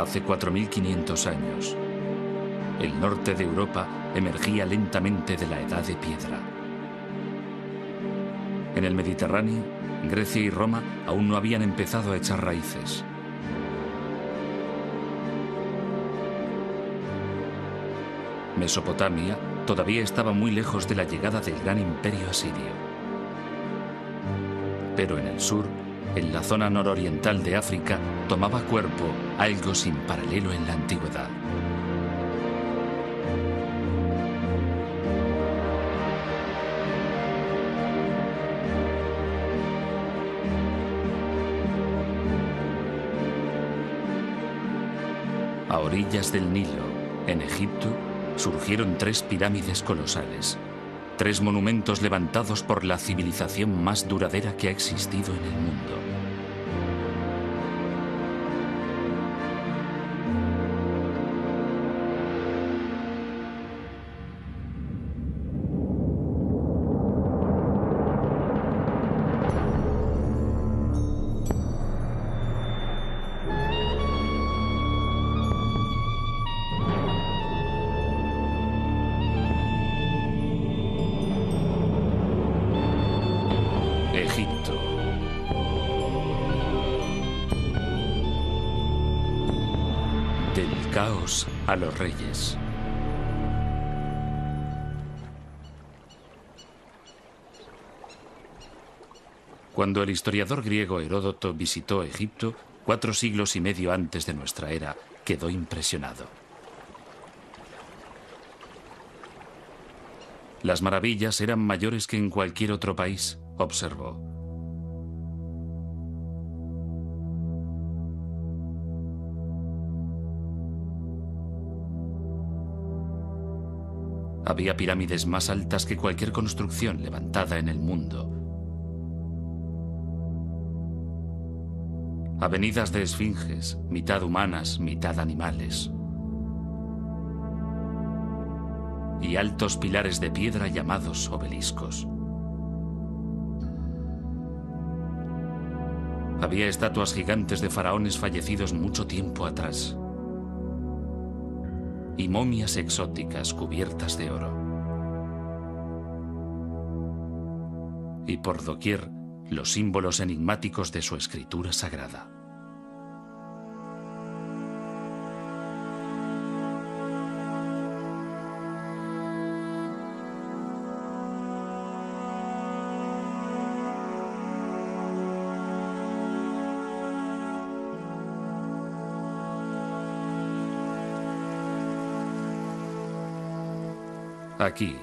Hace 4500 años, el norte de Europa emergía lentamente de la Edad de Piedra. En el Mediterráneo, Grecia y Roma aún no habían empezado a echar raíces. Mesopotamia todavía estaba muy lejos de la llegada del gran imperio asirio. Pero en el sur, en la zona nororiental de África, tomaba cuerpo algo sin paralelo en la antigüedad. A orillas del Nilo, en Egipto, surgieron 3 pirámides colosales, 3 monumentos levantados por la civilización más duradera que ha existido en el mundo. Egipto. Del caos a los reyes. Cuando el historiador griego Heródoto visitó Egipto, 4 siglos y medio antes de nuestra era, quedó impresionado. Las maravillas eran mayores que en cualquier otro país, observó. Había pirámides más altas que cualquier construcción levantada en el mundo. Avenidas de esfinges, mitad humanas, mitad animales. Y altos pilares de piedra llamados obeliscos. Había estatuas gigantes de faraones fallecidos mucho tiempo atrás. Y momias exóticas cubiertas de oro. Y por doquier, los símbolos enigmáticos de su escritura sagrada. Aquí,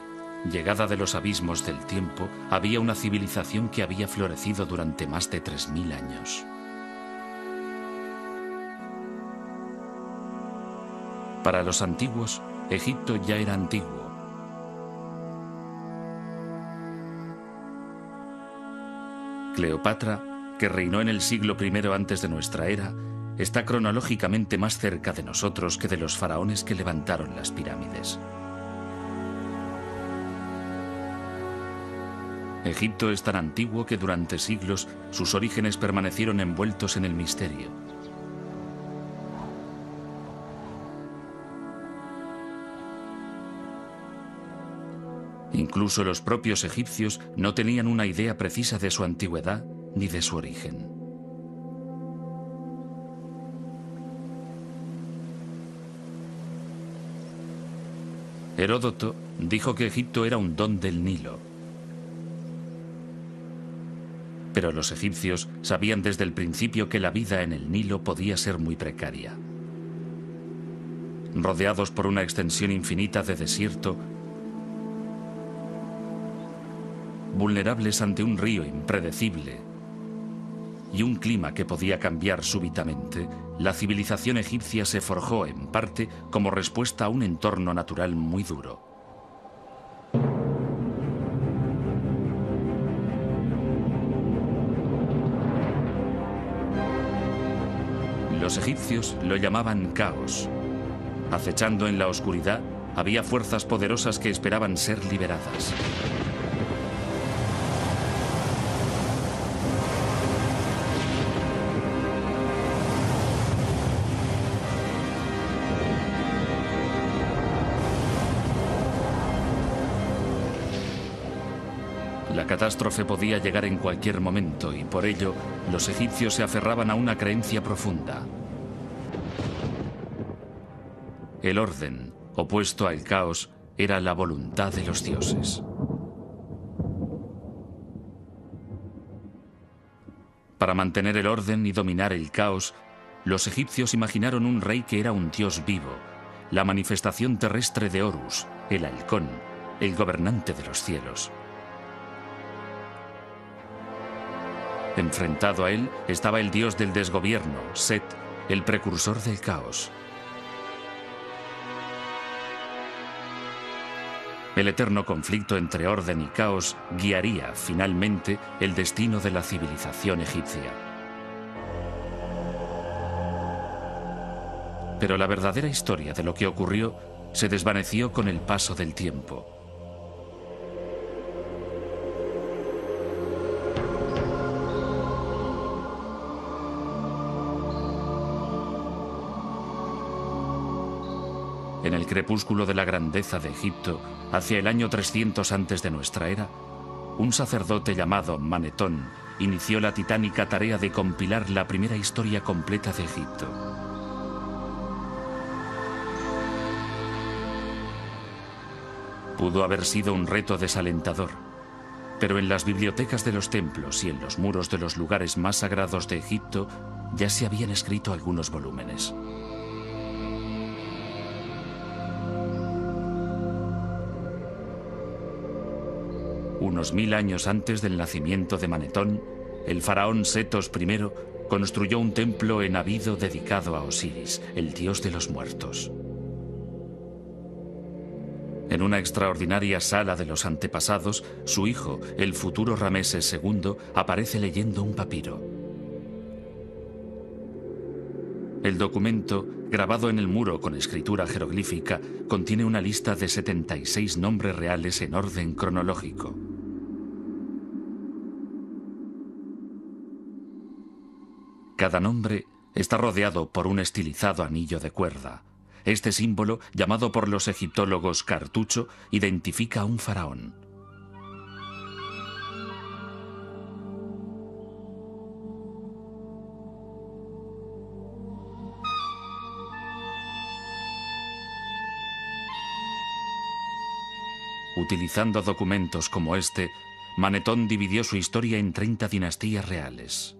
llegada de los abismos del tiempo, había una civilización que había florecido durante más de 3000 años. Para los antiguos, Egipto ya era antiguo. Cleopatra, que reinó en el siglo I antes de nuestra era, está cronológicamente más cerca de nosotros que de los faraones que levantaron las pirámides. Egipto es tan antiguo que durante siglos sus orígenes permanecieron envueltos en el misterio. Incluso los propios egipcios no tenían una idea precisa de su antigüedad ni de su origen. Heródoto dijo que Egipto era un don del Nilo. Pero los egipcios sabían desde el principio que la vida en el Nilo podía ser muy precaria. Rodeados por una extensión infinita de desierto, vulnerables ante un río impredecible y un clima que podía cambiar súbitamente, la civilización egipcia se forjó en parte como respuesta a un entorno natural muy duro. Los egipcios lo llamaban caos. Acechando en la oscuridad, había fuerzas poderosas que esperaban ser liberadas. La catástrofe podía llegar en cualquier momento y por ello los egipcios se aferraban a una creencia profunda. El orden, opuesto al caos, era la voluntad de los dioses. Para mantener el orden y dominar el caos, los egipcios imaginaron un rey que era un dios vivo, la manifestación terrestre de Horus, el halcón, el gobernante de los cielos. Enfrentado a él estaba el dios del desgobierno, Set, el precursor del caos. El eterno conflicto entre orden y caos guiaría, finalmente, el destino de la civilización egipcia. Pero la verdadera historia de lo que ocurrió se desvaneció con el paso del tiempo. En el crepúsculo de la grandeza de Egipto, hacia el año 300 antes de nuestra era, un sacerdote llamado Manetón inició la titánica tarea de compilar la primera historia completa de Egipto. Pudo haber sido un reto desalentador, pero en las bibliotecas de los templos y en los muros de los lugares más sagrados de Egipto ya se habían escrito algunos volúmenes. Unos 1000 años antes del nacimiento de Manetón, el faraón Setos I construyó un templo en Abido dedicado a Osiris, el dios de los muertos. En una extraordinaria sala de los antepasados, su hijo, el futuro Rameses II, aparece leyendo un papiro. El documento, grabado en el muro con escritura jeroglífica, contiene una lista de 76 nombres reales en orden cronológico. Cada nombre está rodeado por un estilizado anillo de cuerda. Este símbolo, llamado por los egiptólogos cartucho, identifica a un faraón. Utilizando documentos como este, Manetón dividió su historia en 30 dinastías reales.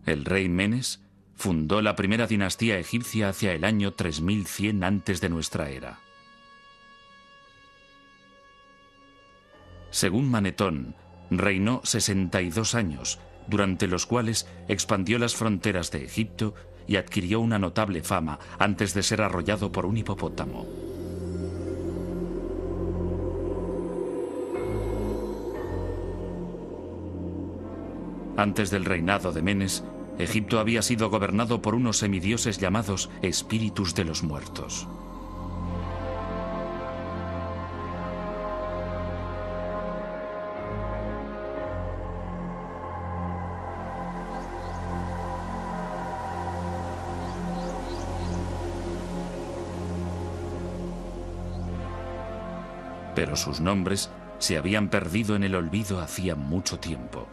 El rey Menes fundó la primera dinastía egipcia hacia el año 3100 antes de nuestra era. Según Manetón, reinó 62 años, durante los cuales expandió las fronteras de Egipto y adquirió una notable fama antes de ser arrollado por un hipopótamo. Antes del reinado de Menes, Egipto había sido gobernado por unos semidioses llamados espíritus de los muertos. Pero sus nombres se habían perdido en el olvido hacía mucho tiempo.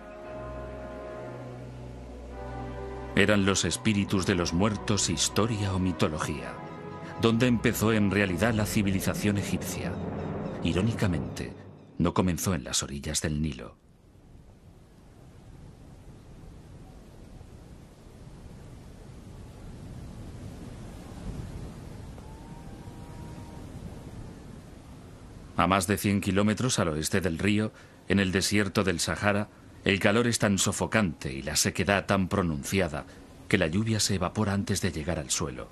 ¿Eran los espíritus de los muertos historia o mitología? ¿Dónde empezó en realidad la civilización egipcia? Irónicamente, no comenzó en las orillas del Nilo. A más de 100 kilómetros al oeste del río, en el desierto del Sahara, el calor es tan sofocante y la sequedad tan pronunciada que la lluvia se evapora antes de llegar al suelo.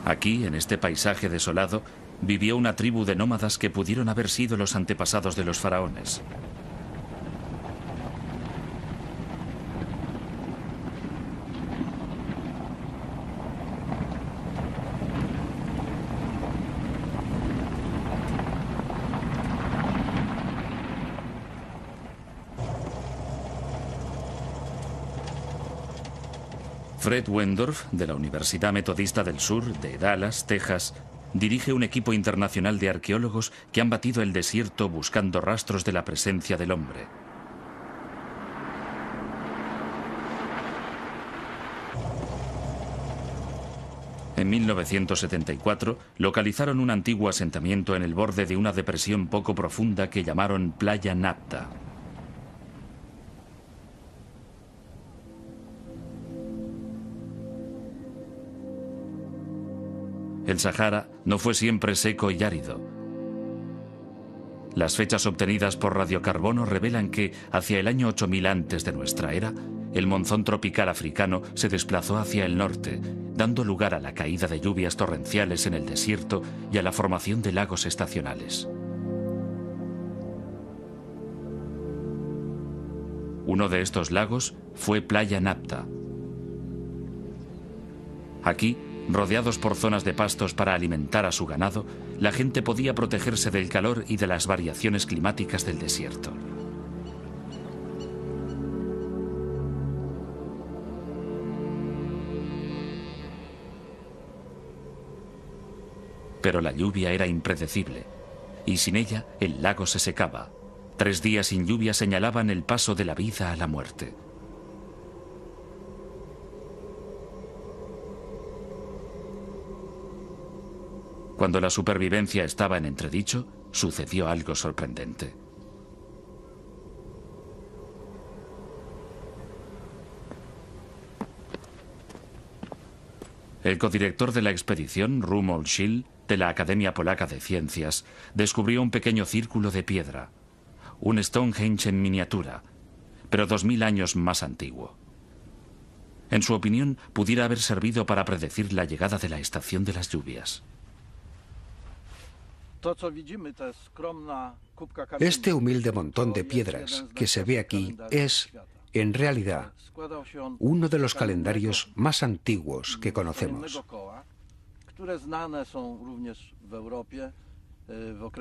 Aquí, en este paisaje desolado, vivió una tribu de nómadas que pudieron haber sido los antepasados de los faraones. Fred Wendorf, de la Universidad Metodista del Sur, de Dallas, Texas, dirige un equipo internacional de arqueólogos que han batido el desierto buscando rastros de la presencia del hombre. En 1974 localizaron un antiguo asentamiento en el borde de una depresión poco profunda que llamaron Playa Napta. El Sahara no fue siempre seco y árido. Las fechas obtenidas por radiocarbono revelan que, hacia el año 8000 antes de nuestra era, el monzón tropical africano se desplazó hacia el norte, dando lugar a la caída de lluvias torrenciales en el desierto y a la formación de lagos estacionales. Uno de estos lagos fue Playa Napta. Aquí, rodeados por zonas de pastos para alimentar a su ganado, la gente podía protegerse del calor y de las variaciones climáticas del desierto. Pero la lluvia era impredecible, y sin ella el lago se secaba. 3 días sin lluvia señalaban el paso de la vida a la muerte. Cuando la supervivencia estaba en entredicho, sucedió algo sorprendente. El codirector de la expedición, Romuald Schill, de la Academia Polaca de Ciencias, descubrió un pequeño círculo de piedra, un Stonehenge en miniatura, pero 2000 años más antiguo. En su opinión, pudiera haber servido para predecir la llegada de la estación de las lluvias. Este humilde montón de piedras que se ve aquí es, en realidad, uno de los calendarios más antiguos que conocemos.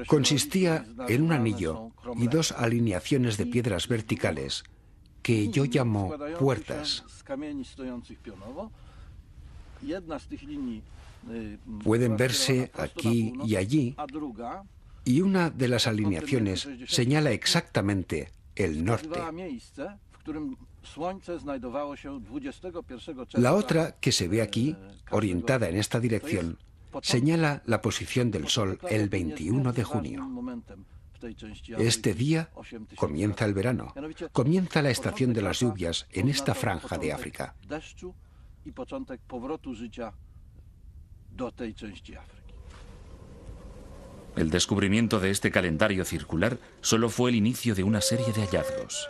Consistía en un anillo y 2 alineaciones de piedras verticales que yo llamo puertas. Pueden verse aquí y allí, y una de las alineaciones señala exactamente el norte. La otra, que se ve aquí, orientada en esta dirección, señala la posición del Sol el 21 de junio. Este día comienza el verano, comienza la estación de las lluvias en esta franja de África. El descubrimiento de este calendario circular solo fue el inicio de una serie de hallazgos.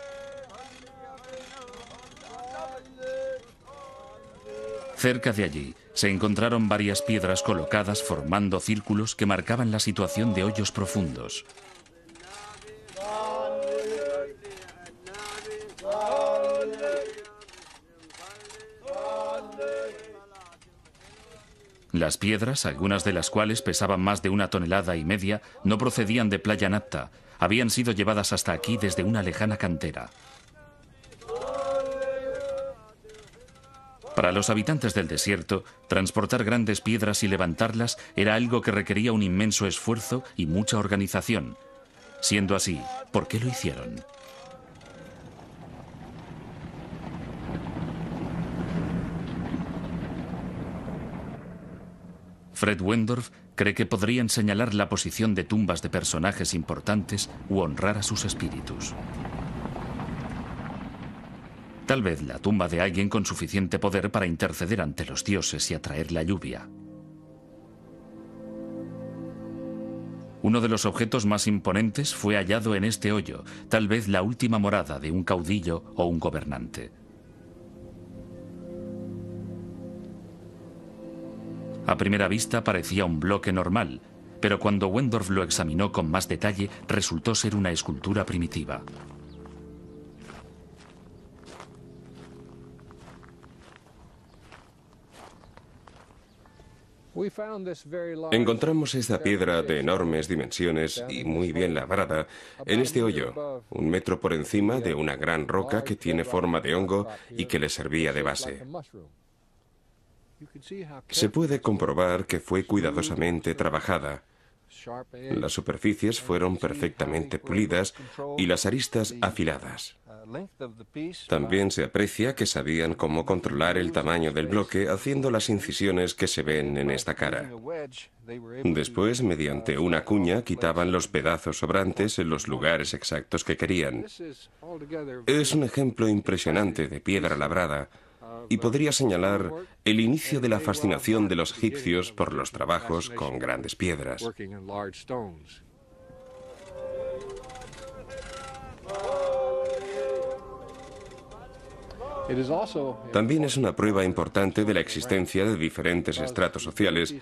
Cerca de allí se encontraron varias piedras colocadas formando círculos que marcaban la situación de hoyos profundos. Las piedras, algunas de las cuales pesaban más de 1,5 toneladas, no procedían de Playa Napta, habían sido llevadas hasta aquí desde una lejana cantera. Para los habitantes del desierto, transportar grandes piedras y levantarlas era algo que requería un inmenso esfuerzo y mucha organización. Siendo así, ¿por qué lo hicieron? Fred Wendorf cree que podrían señalar la posición de tumbas de personajes importantes u honrar a sus espíritus. Tal vez la tumba de alguien con suficiente poder para interceder ante los dioses y atraer la lluvia. Uno de los objetos más imponentes fue hallado en este hoyo, tal vez la última morada de un caudillo o un gobernante. A primera vista parecía un bloque normal, pero cuando Wendorf lo examinó con más detalle, resultó ser una escultura primitiva. Encontramos esta piedra de enormes dimensiones y muy bien labrada en este hoyo, 1 metro por encima de una gran roca que tiene forma de hongo y que le servía de base. Se puede comprobar que fue cuidadosamente trabajada. Las superficies fueron perfectamente pulidas y las aristas afiladas. También se aprecia que sabían cómo controlar el tamaño del bloque haciendo las incisiones que se ven en esta cara. Después, mediante una cuña, quitaban los pedazos sobrantes en los lugares exactos que querían. Es un ejemplo impresionante de piedra labrada y podría señalar el inicio de la fascinación de los egipcios por los trabajos con grandes piedras. También es una prueba importante de la existencia de diferentes estratos sociales,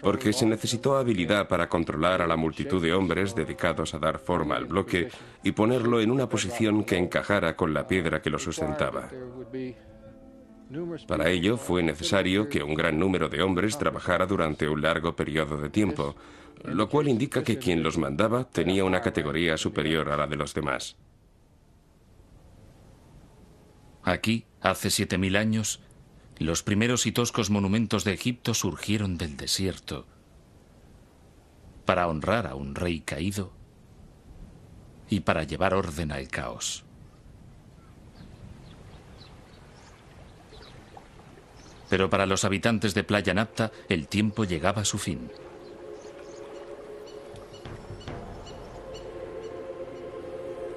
porque se necesitó habilidad para controlar a la multitud de hombres dedicados a dar forma al bloque y ponerlo en una posición que encajara con la piedra que lo sustentaba. Para ello fue necesario que un gran número de hombres trabajara durante un largo periodo de tiempo, lo cual indica que quien los mandaba tenía una categoría superior a la de los demás. Aquí, hace 7000 años, los primeros y toscos monumentos de Egipto surgieron del desierto para honrar a un rey caído y para llevar orden al caos. Pero para los habitantes de Playa Napta, el tiempo llegaba a su fin.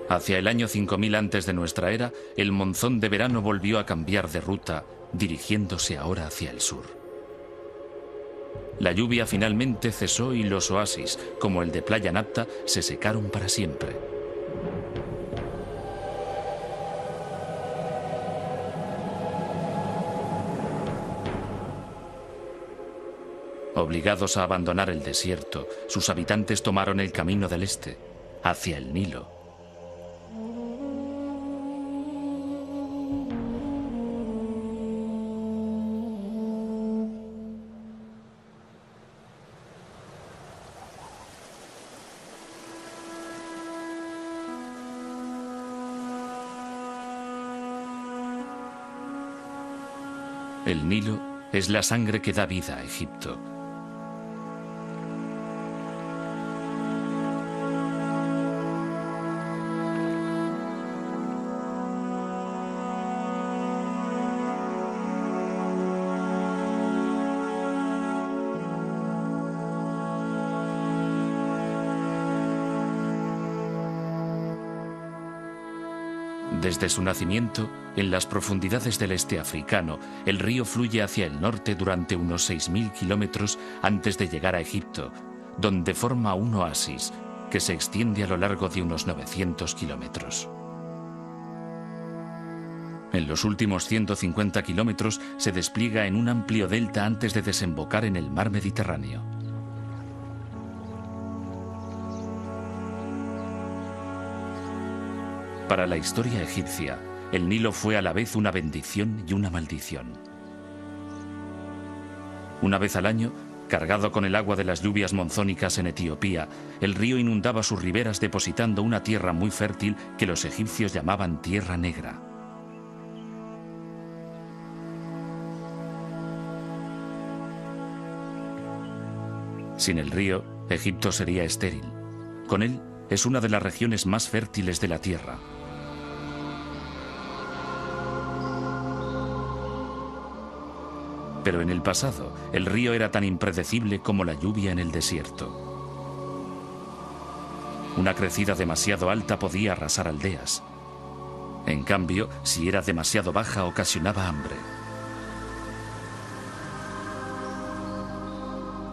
Hacia el año 5000 antes de nuestra era, el monzón de verano volvió a cambiar de ruta, dirigiéndose ahora hacia el sur. La lluvia finalmente cesó y los oasis, como el de Playa Napta, se secaron para siempre. Obligados a abandonar el desierto, sus habitantes tomaron el camino del este, hacia el Nilo. El Nilo es la sangre que da vida a Egipto. Desde su nacimiento, en las profundidades del este africano, el río fluye hacia el norte durante unos 6000 kilómetros antes de llegar a Egipto, donde forma un oasis que se extiende a lo largo de unos 900 kilómetros. En los últimos 150 kilómetros se despliega en un amplio delta antes de desembocar en el mar Mediterráneo. Para la historia egipcia, el Nilo fue a la vez una bendición y una maldición. Una vez al año, cargado con el agua de las lluvias monzónicas en Etiopía, el río inundaba sus riberas depositando una tierra muy fértil que los egipcios llamaban Tierra Negra. Sin el río, Egipto sería estéril. Con él, es una de las regiones más fértiles de la tierra. Pero en el pasado, el río era tan impredecible como la lluvia en el desierto. Una crecida demasiado alta podía arrasar aldeas. En cambio, si era demasiado baja, ocasionaba hambre.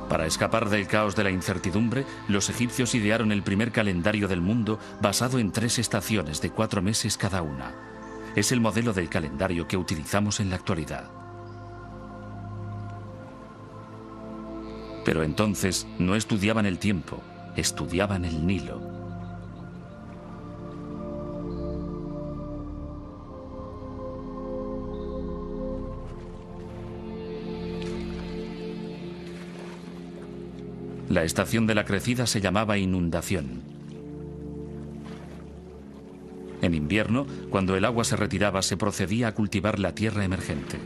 Para escapar del caos de la incertidumbre, los egipcios idearon el primer calendario del mundo basado en 3 estaciones de 4 meses cada una. Es el modelo del calendario que utilizamos en la actualidad. Pero entonces no estudiaban el tiempo, estudiaban el Nilo. La estación de la crecida se llamaba inundación. En invierno, cuando el agua se retiraba, se procedía a cultivar la tierra emergente.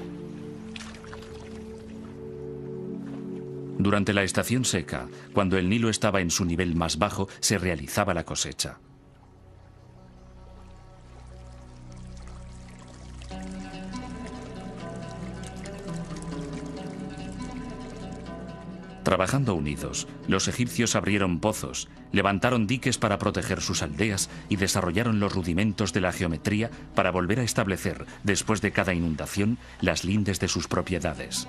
Durante la estación seca, cuando el Nilo estaba en su nivel más bajo, se realizaba la cosecha. Trabajando unidos, los egipcios abrieron pozos, levantaron diques para proteger sus aldeas y desarrollaron los rudimentos de la geometría para volver a establecer, después de cada inundación, las lindes de sus propiedades.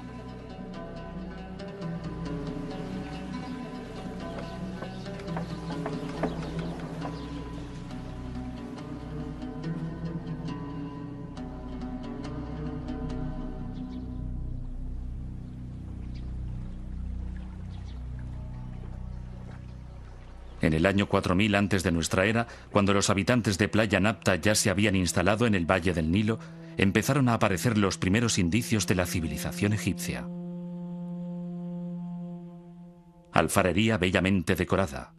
En el año 4000 antes de nuestra era, cuando los habitantes de Playa Napta ya se habían instalado en el valle del Nilo, empezaron a aparecer los primeros indicios de la civilización egipcia. Alfarería bellamente decorada.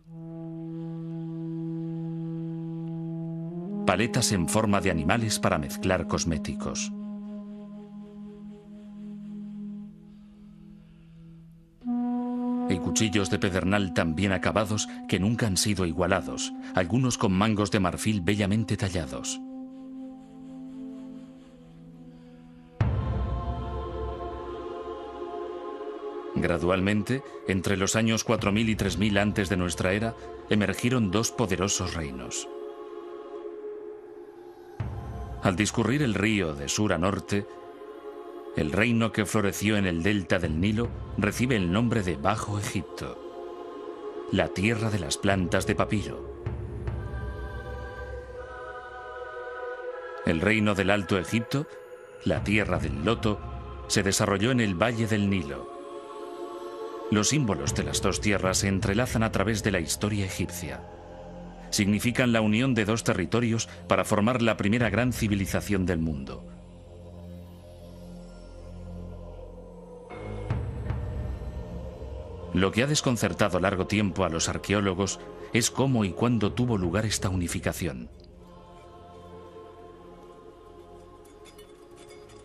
Paletas en forma de animales para mezclar cosméticos. Y cuchillos de pedernal tan bien acabados que nunca han sido igualados, algunos con mangos de marfil bellamente tallados. Gradualmente, entre los años 4000 y 3000 antes de nuestra era, emergieron dos poderosos reinos. Al discurrir el río de sur a norte, el reino que floreció en el delta del Nilo recibe el nombre de Bajo Egipto, la tierra de las plantas de papiro. El reino del Alto Egipto, la tierra del loto, se desarrolló en el valle del Nilo. Los símbolos de las dos tierras se entrelazan a través de la historia egipcia. Significan la unión de dos territorios para formar la primera gran civilización del mundo. Lo que ha desconcertado largo tiempo a los arqueólogos es cómo y cuándo tuvo lugar esta unificación.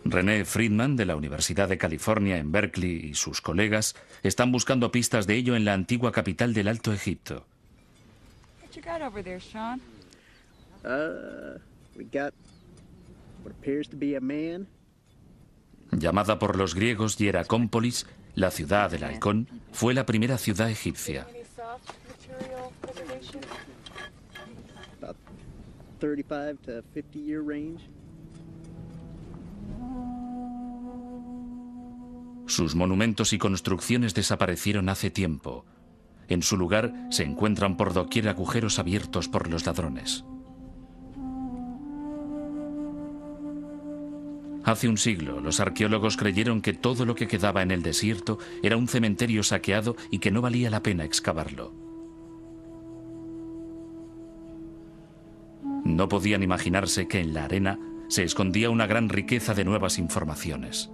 René Friedman, de la Universidad de California en Berkeley, y sus colegas están buscando pistas de ello en la antigua capital del Alto Egipto. Llamada por los griegos Hieracómpolis, la ciudad del halcón fue la primera ciudad egipcia. Sus monumentos y construcciones desaparecieron hace tiempo. En su lugar se encuentran por doquier agujeros abiertos por los ladrones. Hace un siglo, los arqueólogos creyeron que todo lo que quedaba en el desierto era un cementerio saqueado y que no valía la pena excavarlo. No podían imaginarse que en la arena se escondía una gran riqueza de nuevas informaciones.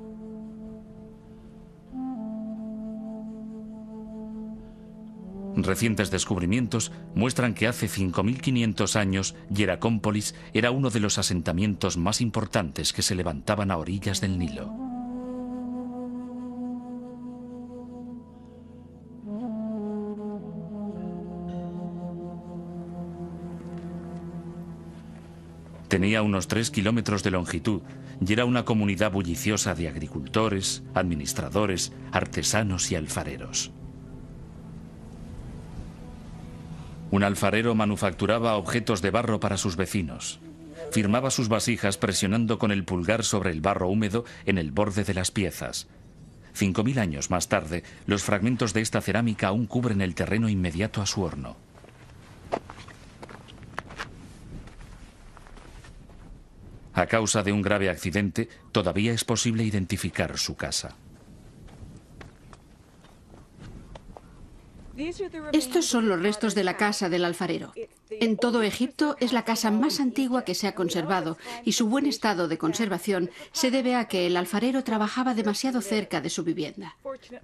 Recientes descubrimientos muestran que hace 5500 años Hieracómpolis era uno de los asentamientos más importantes que se levantaban a orillas del Nilo. Tenía unos 3 kilómetros de longitud y era una comunidad bulliciosa de agricultores, administradores, artesanos y alfareros. Un alfarero manufacturaba objetos de barro para sus vecinos. Firmaba sus vasijas presionando con el pulgar sobre el barro húmedo en el borde de las piezas. 5000 años más tarde, los fragmentos de esta cerámica aún cubren el terreno inmediato a su horno. A causa de un grave accidente, todavía es posible identificar su casa. Estos son los restos de la casa del alfarero. En todo Egipto es la casa más antigua que se ha conservado y su buen estado de conservación se debe a que el alfarero trabajaba demasiado cerca de su vivienda.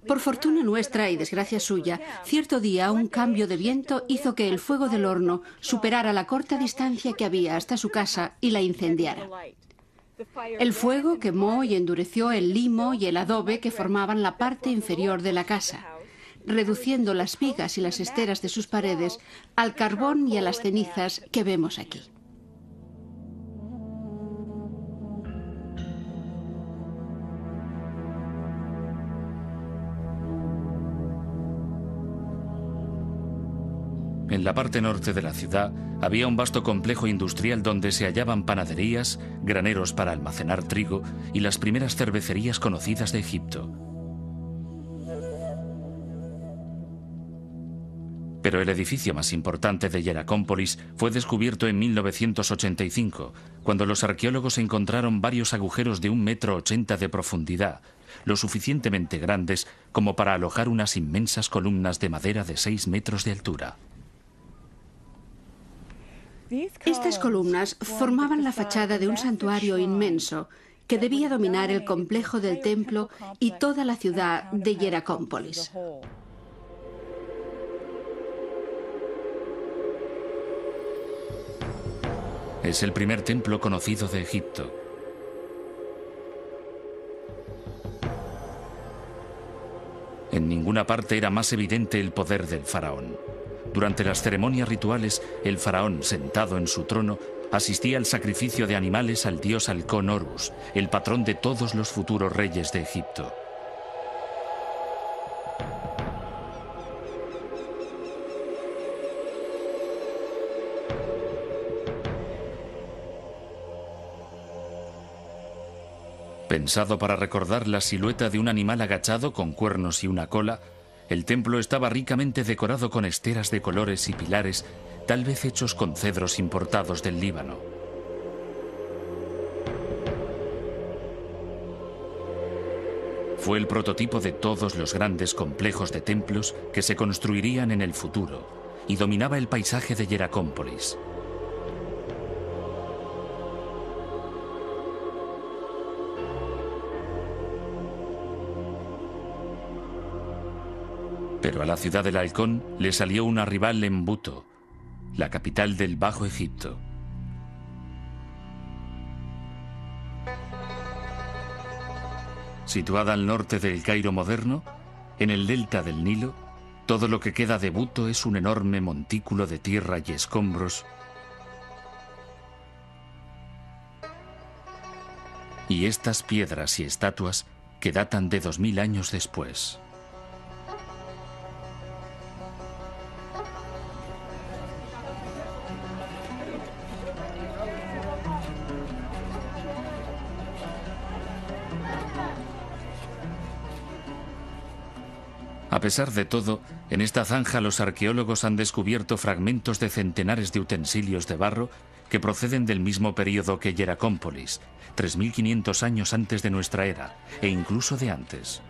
Por fortuna nuestra y desgracia suya, cierto día un cambio de viento hizo que el fuego del horno superara la corta distancia que había hasta su casa y la incendiara. El fuego quemó y endureció el limo y el adobe que formaban la parte inferior de la casa. reduciendo las vigas y las esteras de sus paredes al carbón y a las cenizas que vemos aquí. En la parte norte de la ciudad había un vasto complejo industrial donde se hallaban panaderías, graneros para almacenar trigo y las primeras cervecerías conocidas de Egipto. Pero el edificio más importante de Hieracómpolis fue descubierto en 1985, cuando los arqueólogos encontraron varios agujeros de 1,80 m de profundidad, lo suficientemente grandes como para alojar unas inmensas columnas de madera de 6 metros de altura. Estas columnas formaban la fachada de un santuario inmenso que debía dominar el complejo del templo y toda la ciudad de Hieracómpolis. Es el primer templo conocido de Egipto. En ninguna parte era más evidente el poder del faraón. Durante las ceremonias rituales, el faraón, sentado en su trono, asistía al sacrificio de animales al dios halcón Horus, el patrón de todos los futuros reyes de Egipto. Pensado para recordar la silueta de un animal agachado con cuernos y una cola, el templo estaba ricamente decorado con esteras de colores y pilares, tal vez hechos con cedros importados del Líbano. Fue el prototipo de todos los grandes complejos de templos que se construirían en el futuro y dominaba el paisaje de Hieracómpolis. Pero a la ciudad del halcón le salió una rival en Buto, la capital del Bajo Egipto. Situada al norte del Cairo moderno, en el delta del Nilo, todo lo que queda de Buto es un enorme montículo de tierra y escombros, y estas piedras y estatuas que datan de 2000 años después. A pesar de todo, en esta zanja los arqueólogos han descubierto fragmentos de centenares de utensilios de barro que proceden del mismo período que Hieracómpolis, 3500 años antes de nuestra era, e incluso de antes.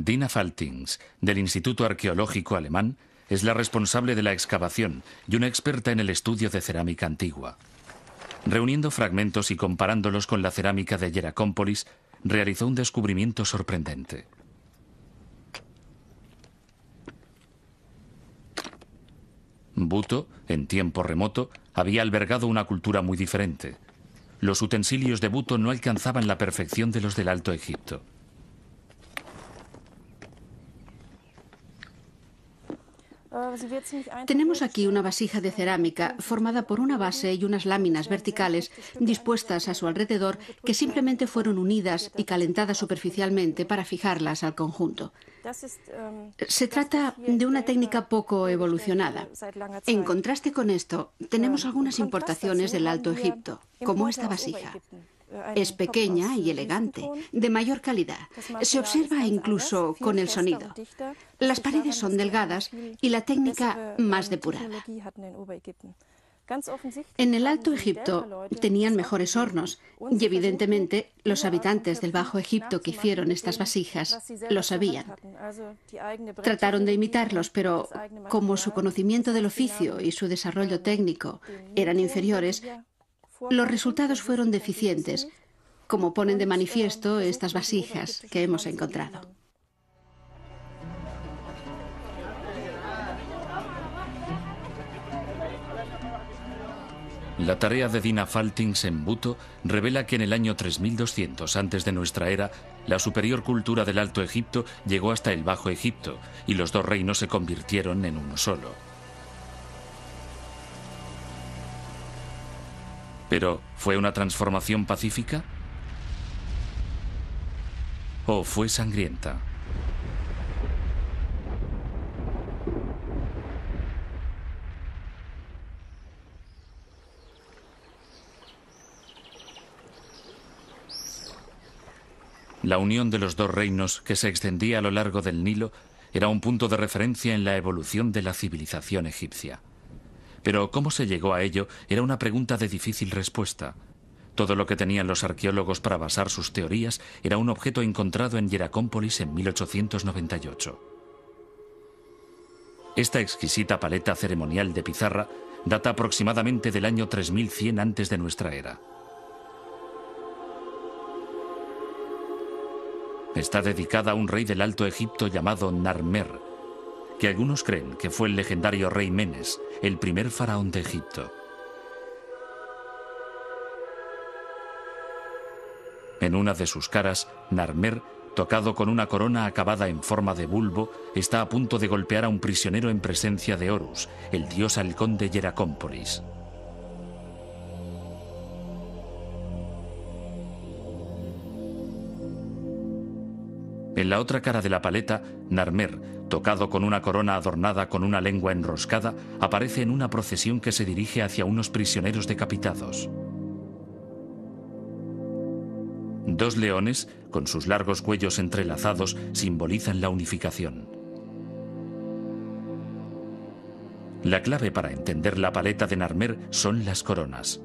Dina Faltings, del Instituto Arqueológico Alemán, es la responsable de la excavación y una experta en el estudio de cerámica antigua. Reuniendo fragmentos y comparándolos con la cerámica de Hieracómpolis, realizó un descubrimiento sorprendente. Buto, en tiempo remoto, había albergado una cultura muy diferente. Los utensilios de Buto no alcanzaban la perfección de los del Alto Egipto. Tenemos aquí una vasija de cerámica formada por una base y unas láminas verticales dispuestas a su alrededor que simplemente fueron unidas y calentadas superficialmente para fijarlas al conjunto. Se trata de una técnica poco evolucionada. En contraste con esto, tenemos algunas importaciones del Alto Egipto, como esta vasija. Es pequeña y elegante, de mayor calidad. Se observa incluso con el sonido. Las paredes son delgadas y la técnica más depurada. En el Alto Egipto tenían mejores hornos y evidentemente los habitantes del Bajo Egipto que hicieron estas vasijas lo sabían. Trataron de imitarlos, pero como su conocimiento del oficio y su desarrollo técnico eran inferiores, Los resultados fueron deficientes, como ponen de manifiesto estas vasijas que hemos encontrado. La tarea de Dina Faltings en Buto revela que en el año 3200 antes de nuestra era, la superior cultura del Alto Egipto llegó hasta el Bajo Egipto y los dos reinos se convirtieron en uno solo. Pero, ¿fue una transformación pacífica? ¿O fue sangrienta? La unión de los dos reinos, que se extendía a lo largo del Nilo, era un punto de referencia en la evolución de la civilización egipcia. Pero cómo se llegó a ello era una pregunta de difícil respuesta. Todo lo que tenían los arqueólogos para basar sus teorías era un objeto encontrado en Hieracómpolis en 1898. Esta exquisita paleta ceremonial de pizarra data aproximadamente del año 3100 antes de nuestra era. Está dedicada a un rey del Alto Egipto llamado Narmer, que algunos creen que fue el legendario rey Menes, el primer faraón de Egipto. En una de sus caras, Narmer, tocado con una corona acabada en forma de bulbo, está a punto de golpear a un prisionero en presencia de Horus, el dios halcón de Hieracómpolis. En la otra cara de la paleta, Narmer, tocado con una corona adornada con una lengua enroscada, aparece en una procesión que se dirige hacia unos prisioneros decapitados. Dos leones, con sus largos cuellos entrelazados, simbolizan la unificación. La clave para entender la paleta de Narmer son las coronas.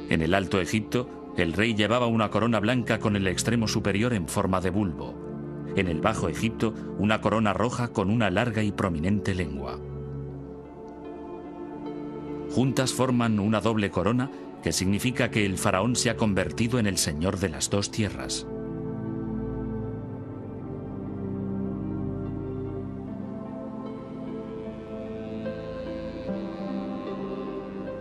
En el Alto Egipto, el rey llevaba una corona blanca con el extremo superior en forma de bulbo. En el Bajo Egipto, una corona roja con una larga y prominente lengua. Juntas forman una doble corona que significa que el faraón se ha convertido en el señor de las dos tierras.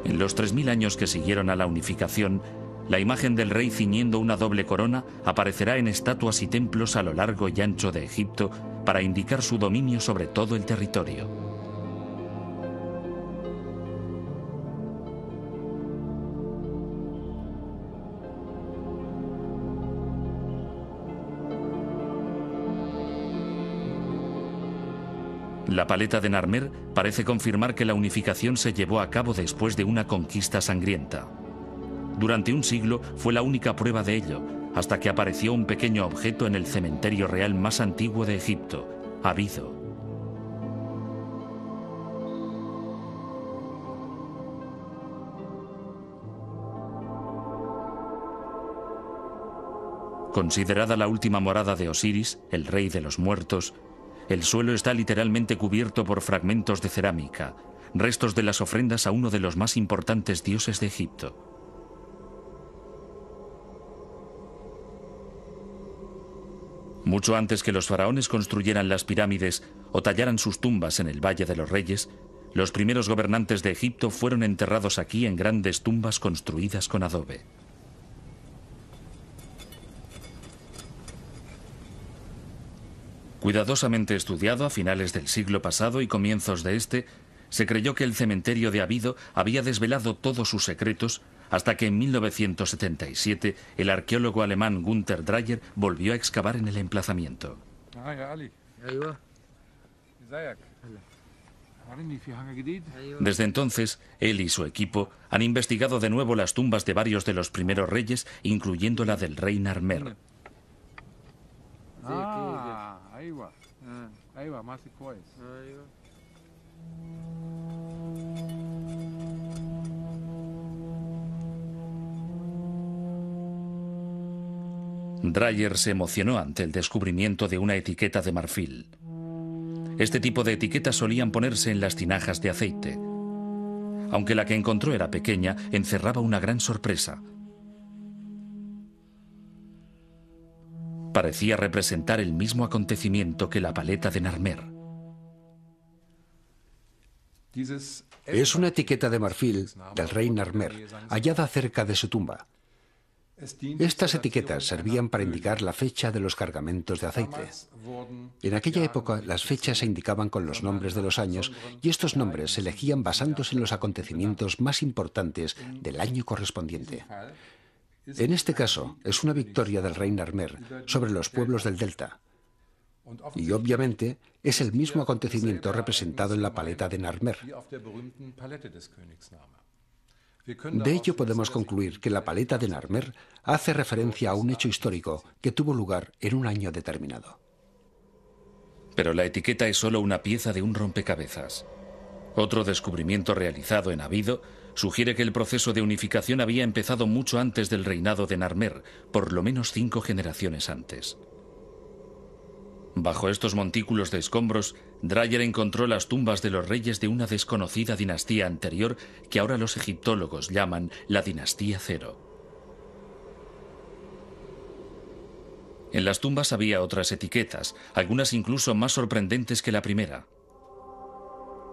En los 3000 años que siguieron a la unificación, la imagen del rey ciñendo una doble corona aparecerá en estatuas y templos a lo largo y ancho de Egipto para indicar su dominio sobre todo el territorio. La paleta de Narmer parece confirmar que la unificación se llevó a cabo después de una conquista sangrienta. Durante un siglo fue la única prueba de ello, hasta que apareció un pequeño objeto en el cementerio real más antiguo de Egipto, Abido. Considerada la última morada de Osiris, el rey de los muertos, el suelo está literalmente cubierto por fragmentos de cerámica, restos de las ofrendas a uno de los más importantes dioses de Egipto. Mucho antes que los faraones construyeran las pirámides o tallaran sus tumbas en el Valle de los Reyes, los primeros gobernantes de Egipto fueron enterrados aquí en grandes tumbas construidas con adobe. Cuidadosamente estudiado a finales del siglo pasado y comienzos de este, se creyó que el cementerio de Abido había desvelado todos sus secretos hasta que en 1977 el arqueólogo alemán Günther Dreyer volvió a excavar en el emplazamiento. Desde entonces, él y su equipo han investigado de nuevo las tumbas de varios de los primeros reyes, incluyendo la del rey Narmer. Dreyer se emocionó ante el descubrimiento de una etiqueta de marfil. Este tipo de etiquetas solían ponerse en las tinajas de aceite. Aunque la que encontró era pequeña, encerraba una gran sorpresa. Parecía representar el mismo acontecimiento que la paleta de Narmer. Es una etiqueta de marfil del rey Narmer, hallada cerca de su tumba. Estas etiquetas servían para indicar la fecha de los cargamentos de aceite. En aquella época, las fechas se indicaban con los nombres de los años y estos nombres se elegían basándose en los acontecimientos más importantes del año correspondiente. En este caso, es una victoria del rey Narmer sobre los pueblos del delta. Y obviamente es el mismo acontecimiento representado en la paleta de Narmer. De ello podemos concluir que la paleta de Narmer hace referencia a un hecho histórico que tuvo lugar en un año determinado. Pero la etiqueta es solo una pieza de un rompecabezas. Otro descubrimiento realizado en Abido sugiere que el proceso de unificación había empezado mucho antes del reinado de Narmer, por lo menos 5 generaciones antes. Bajo estos montículos de escombros, Dreyer encontró las tumbas de los reyes de una desconocida dinastía anterior que ahora los egiptólogos llaman la dinastía Cero. En las tumbas había otras etiquetas, algunas incluso más sorprendentes que la primera.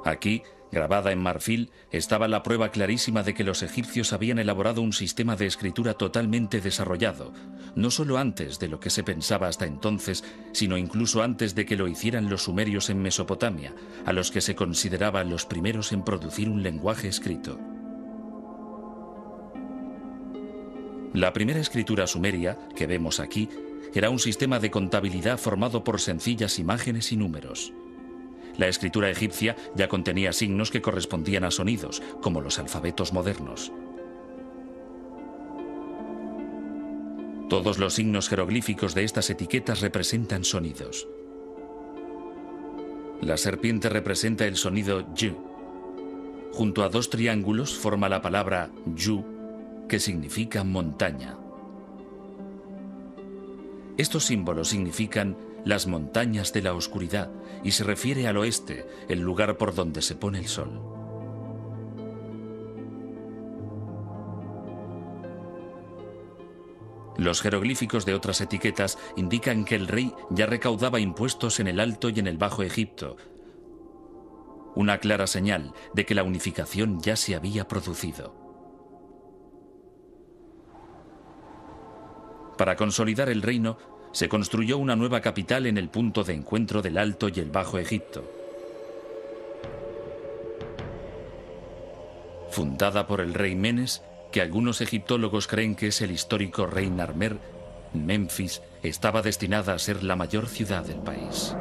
Aquí, grabada en marfil, estaba la prueba clarísima de que los egipcios habían elaborado un sistema de escritura totalmente desarrollado, no solo antes de lo que se pensaba hasta entonces, sino incluso antes de que lo hicieran los sumerios en Mesopotamia, a los que se consideraban los primeros en producir un lenguaje escrito. La primera escritura sumeria, que vemos aquí, era un sistema de contabilidad formado por sencillas imágenes y números. La escritura egipcia ya contenía signos que correspondían a sonidos, como los alfabetos modernos. Todos los signos jeroglíficos de estas etiquetas representan sonidos. La serpiente representa el sonido Y. Junto a 2 triángulos forma la palabra Yu, que significa montaña. Estos símbolos significan las montañas de la oscuridad y se refiere al oeste, el lugar por donde se pone el sol. Los jeroglíficos de otras etiquetas indican que el rey ya recaudaba impuestos en el Alto y en el Bajo Egipto, una clara señal de que la unificación ya se había producido. Para consolidar el reino, se construyó una nueva capital en el punto de encuentro del Alto y el Bajo Egipto. Fundada por el rey Menes, que algunos egiptólogos creen que es el histórico rey Narmer, Memphis estaba destinada a ser la mayor ciudad del país.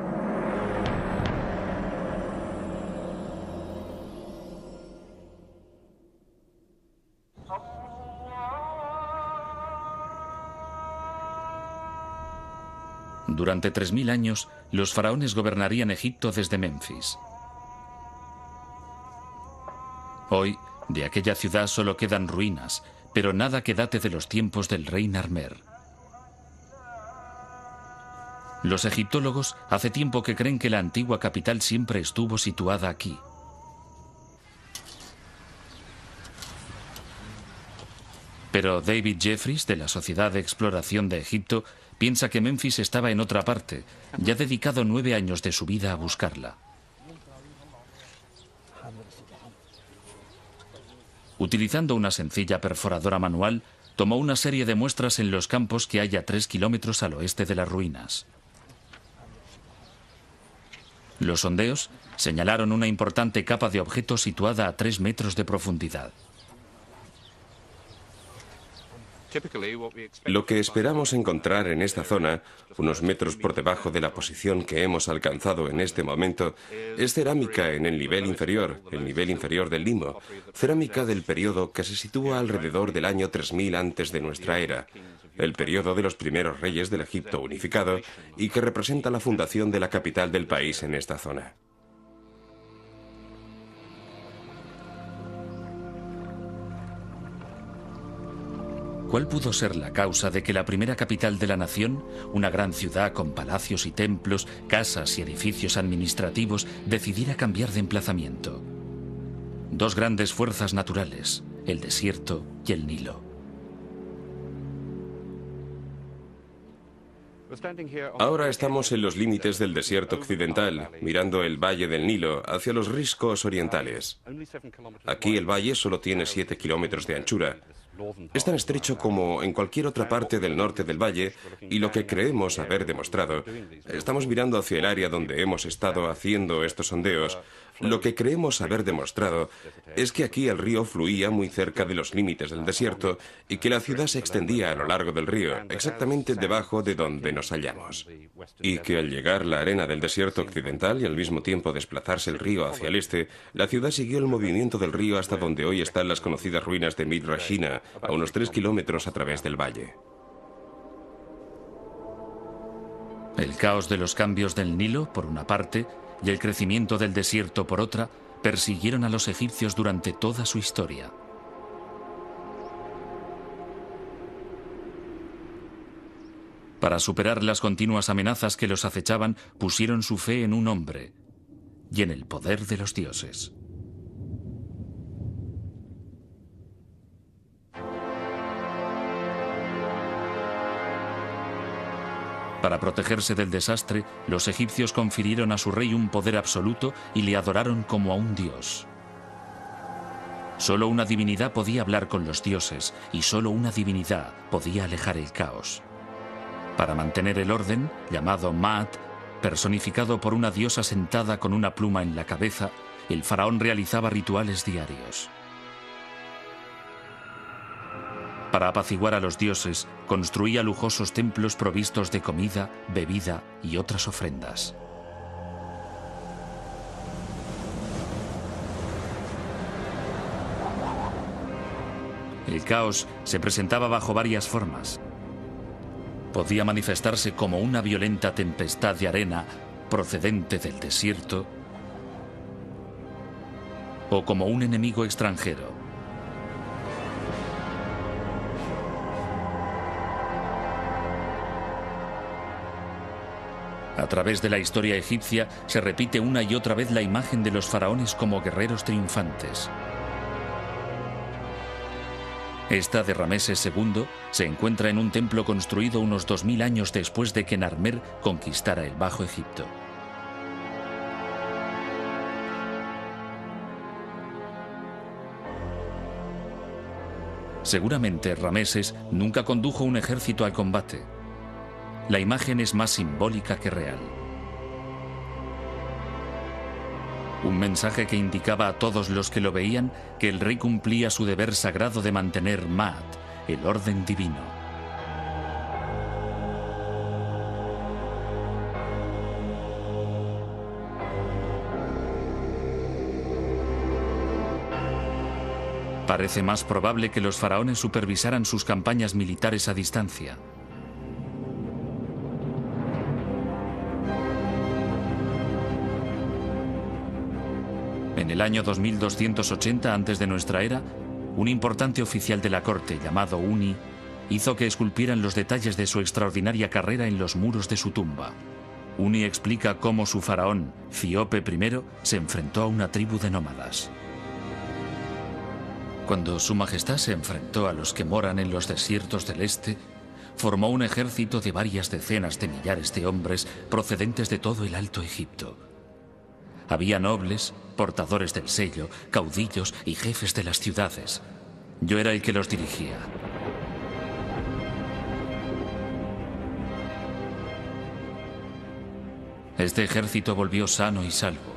Durante 3000 años, los faraones gobernarían Egipto desde Memphis. Hoy, de aquella ciudad solo quedan ruinas, pero nada que date de los tiempos del rey Narmer. Los egiptólogos hace tiempo que creen que la antigua capital siempre estuvo situada aquí. Pero David Jeffries, de la Sociedad de Exploración de Egipto, piensa que Memphis estaba en otra parte, y ha dedicado 9 años de su vida a buscarla. Utilizando una sencilla perforadora manual, tomó una serie de muestras en los campos que hay a 3 kilómetros al oeste de las ruinas. Los sondeos señalaron una importante capa de objetos situada a 3 metros de profundidad. Lo que esperamos encontrar en esta zona, unos metros por debajo de la posición que hemos alcanzado en este momento, es cerámica en el nivel inferior del limo, cerámica del periodo que se sitúa alrededor del año 3000 antes de nuestra era, el periodo de los primeros reyes del Egipto unificado y que representa la fundación de la capital del país en esta zona. ¿Cuál pudo ser la causa de que la primera capital de la nación, una gran ciudad con palacios y templos, casas y edificios administrativos, decidiera cambiar de emplazamiento? Dos grandes fuerzas naturales, el desierto y el Nilo. Ahora estamos en los límites del desierto occidental, mirando el valle del Nilo hacia los riscos orientales. Aquí el valle solo tiene 7 kilómetros de anchura. Es tan estrecho como en cualquier otra parte del norte del valle, y lo que creemos haber demostrado, estamos mirando hacia el área donde hemos estado haciendo estos sondeos, lo que creemos haber demostrado es que aquí el río fluía muy cerca de los límites del desierto y que la ciudad se extendía a lo largo del río, exactamente debajo de donde nos hallamos. Y que al llegar la arena del desierto occidental y al mismo tiempo desplazarse el río hacia el este, la ciudad siguió el movimiento del río hasta donde hoy están las conocidas ruinas de Midrashina, a unos 3 kilómetros a través del valle. El caos de los cambios del Nilo, por una parte, y el crecimiento del desierto, por otra, persiguieron a los egipcios durante toda su historia. Para superar las continuas amenazas que los acechaban, pusieron su fe en un hombre y en el poder de los dioses. Para protegerse del desastre, los egipcios confirieron a su rey un poder absoluto y le adoraron como a un dios. Solo una divinidad podía hablar con los dioses y solo una divinidad podía alejar el caos. Para mantener el orden, llamado Maat, personificado por una diosa sentada con una pluma en la cabeza, el faraón realizaba rituales diarios. Para apaciguar a los dioses, construía lujosos templos provistos de comida, bebida y otras ofrendas. El caos se presentaba bajo varias formas. Podía manifestarse como una violenta tempestad de arena procedente del desierto o como un enemigo extranjero. A través de la historia egipcia se repite una y otra vez la imagen de los faraones como guerreros triunfantes. Esta de Rameses II se encuentra en un templo construido unos 2000 años después de que Narmer conquistara el Bajo Egipto. Seguramente Rameses nunca condujo un ejército al combate. La imagen es más simbólica que real. Un mensaje que indicaba a todos los que lo veían que el rey cumplía su deber sagrado de mantener Maat, el orden divino. Parece más probable que los faraones supervisaran sus campañas militares a distancia. En el año 2280 antes de nuestra era, un importante oficial de la corte llamado Uni hizo que esculpieran los detalles de su extraordinaria carrera en los muros de su tumba. Uni explica cómo su faraón, Cíope I, se enfrentó a una tribu de nómadas. Cuando su majestad se enfrentó a los que moran en los desiertos del este, formó un ejército de varias decenas de millares de hombres procedentes de todo el Alto Egipto. Había nobles, portadores del sello, caudillos y jefes de las ciudades. Yo era el que los dirigía. Este ejército volvió sano y salvo.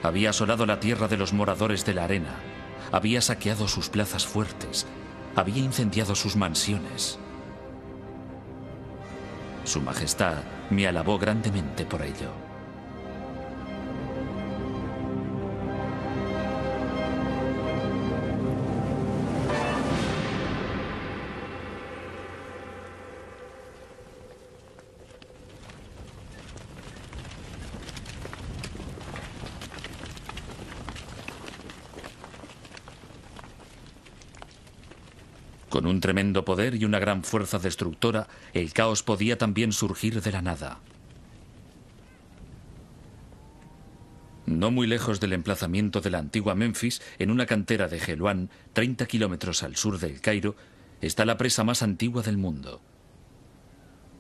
Había asolado la tierra de los moradores de la arena. Había saqueado sus plazas fuertes. Había incendiado sus mansiones. Su Majestad me alabó grandemente por ello. Con un tremendo poder y una gran fuerza destructora, el caos podía también surgir de la nada. No muy lejos del emplazamiento de la antigua Memphis, en una cantera de Helouan, 30 kilómetros al sur del Cairo, está la presa más antigua del mundo.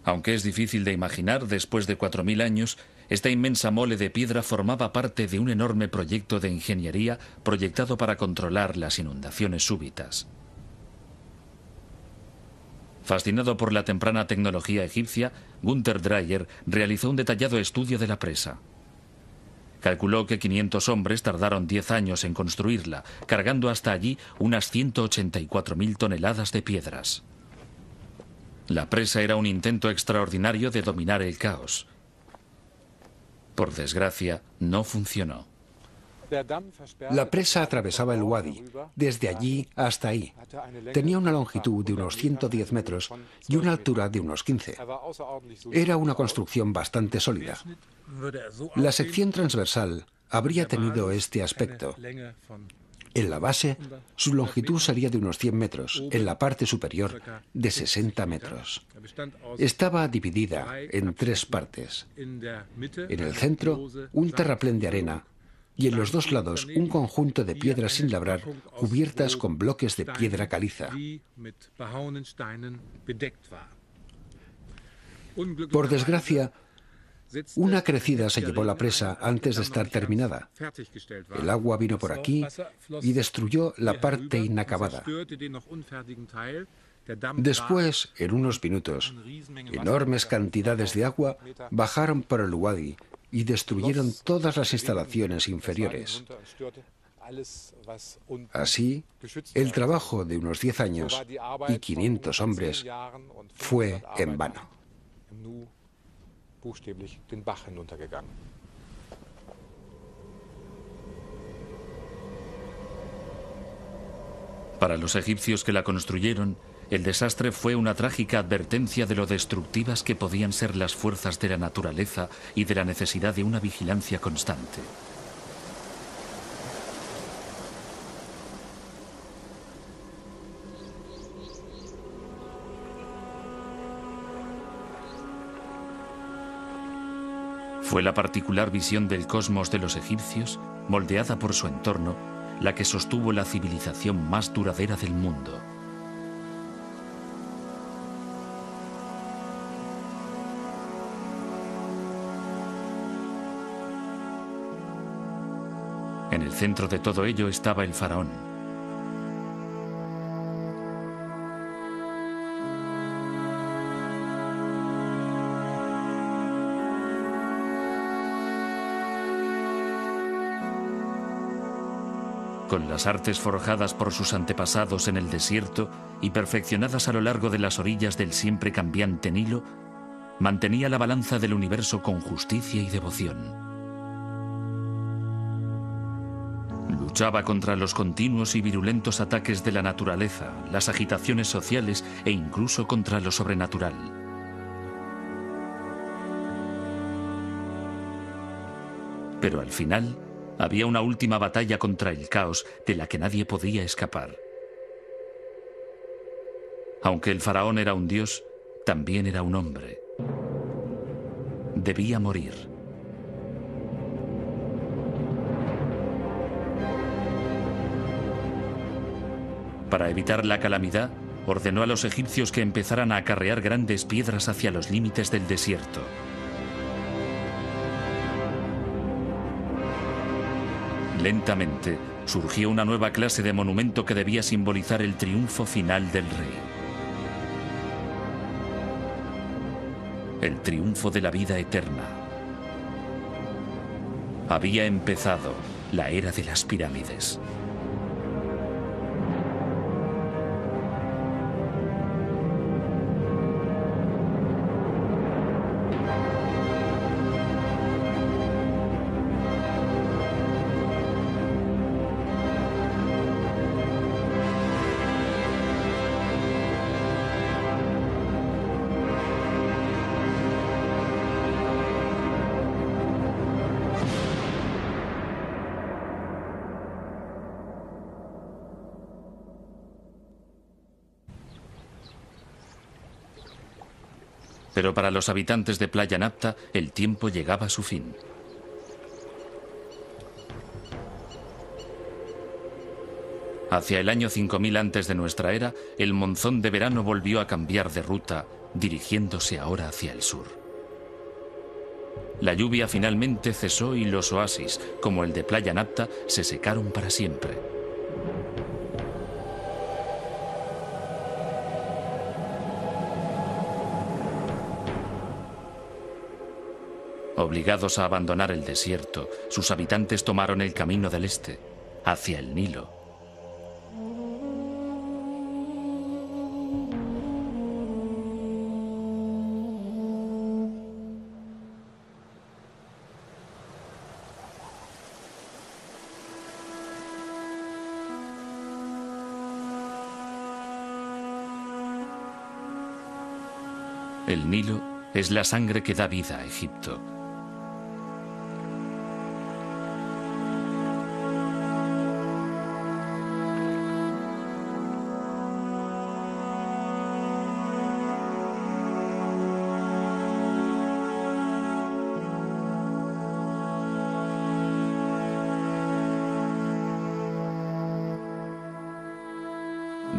Aunque es difícil de imaginar, después de 4000 años, esta inmensa mole de piedra formaba parte de un enorme proyecto de ingeniería proyectado para controlar las inundaciones súbitas. Fascinado por la temprana tecnología egipcia, Gunther Dreyer realizó un detallado estudio de la presa. Calculó que 500 hombres tardaron 10 años en construirla, cargando hasta allí unas 184.000 toneladas de piedras. La presa era un intento extraordinario de dominar el caos. Por desgracia, no funcionó. La presa atravesaba el Wadi, desde allí hasta ahí. Tenía una longitud de unos 110 metros y una altura de unos 15. Era una construcción bastante sólida. La sección transversal habría tenido este aspecto. En la base, su longitud sería de unos 100 metros, en la parte superior de 60 metros. Estaba dividida en 3 partes. En el centro, un terraplén de arena, y en los 2 lados un conjunto de piedras sin labrar cubiertas con bloques de piedra caliza. Por desgracia, una crecida se llevó la presa antes de estar terminada. El agua vino por aquí y destruyó la parte inacabada. Después, en unos minutos, enormes cantidades de agua bajaron por el Wadi y destruyeron todas las instalaciones inferiores. Así, el trabajo de unos 10 años y 500 hombres fue en vano. Para los egipcios que la construyeron, el desastre fue una trágica advertencia de lo destructivas que podían ser las fuerzas de la naturaleza y de la necesidad de una vigilancia constante. Fue la particular visión del cosmos de los egipcios, moldeada por su entorno, la que sostuvo la civilización más duradera del mundo. En el centro de todo ello estaba el faraón. Con las artes forjadas por sus antepasados en el desierto y perfeccionadas a lo largo de las orillas del siempre cambiante Nilo, mantenía la balanza del universo con justicia y devoción. Luchaba contra los continuos y virulentos ataques de la naturaleza, las agitaciones sociales e incluso contra lo sobrenatural. Pero al final, había una última batalla contra el caos de la que nadie podía escapar. Aunque el faraón era un dios, también era un hombre. Debía morir. Para evitar la calamidad, ordenó a los egipcios que empezaran a acarrear grandes piedras hacia los límites del desierto. Lentamente surgió una nueva clase de monumento que debía simbolizar el triunfo final del rey. El triunfo de la vida eterna. Había empezado la era de las pirámides. Pero para los habitantes de Playa Napta, el tiempo llegaba a su fin. Hacia el año 5000 antes de nuestra era, el monzón de verano volvió a cambiar de ruta, dirigiéndose ahora hacia el sur. La lluvia finalmente cesó y los oasis, como el de Playa Napta, se secaron para siempre. Obligados a abandonar el desierto, sus habitantes tomaron el camino del este, hacia el Nilo. El Nilo es la sangre que da vida a Egipto.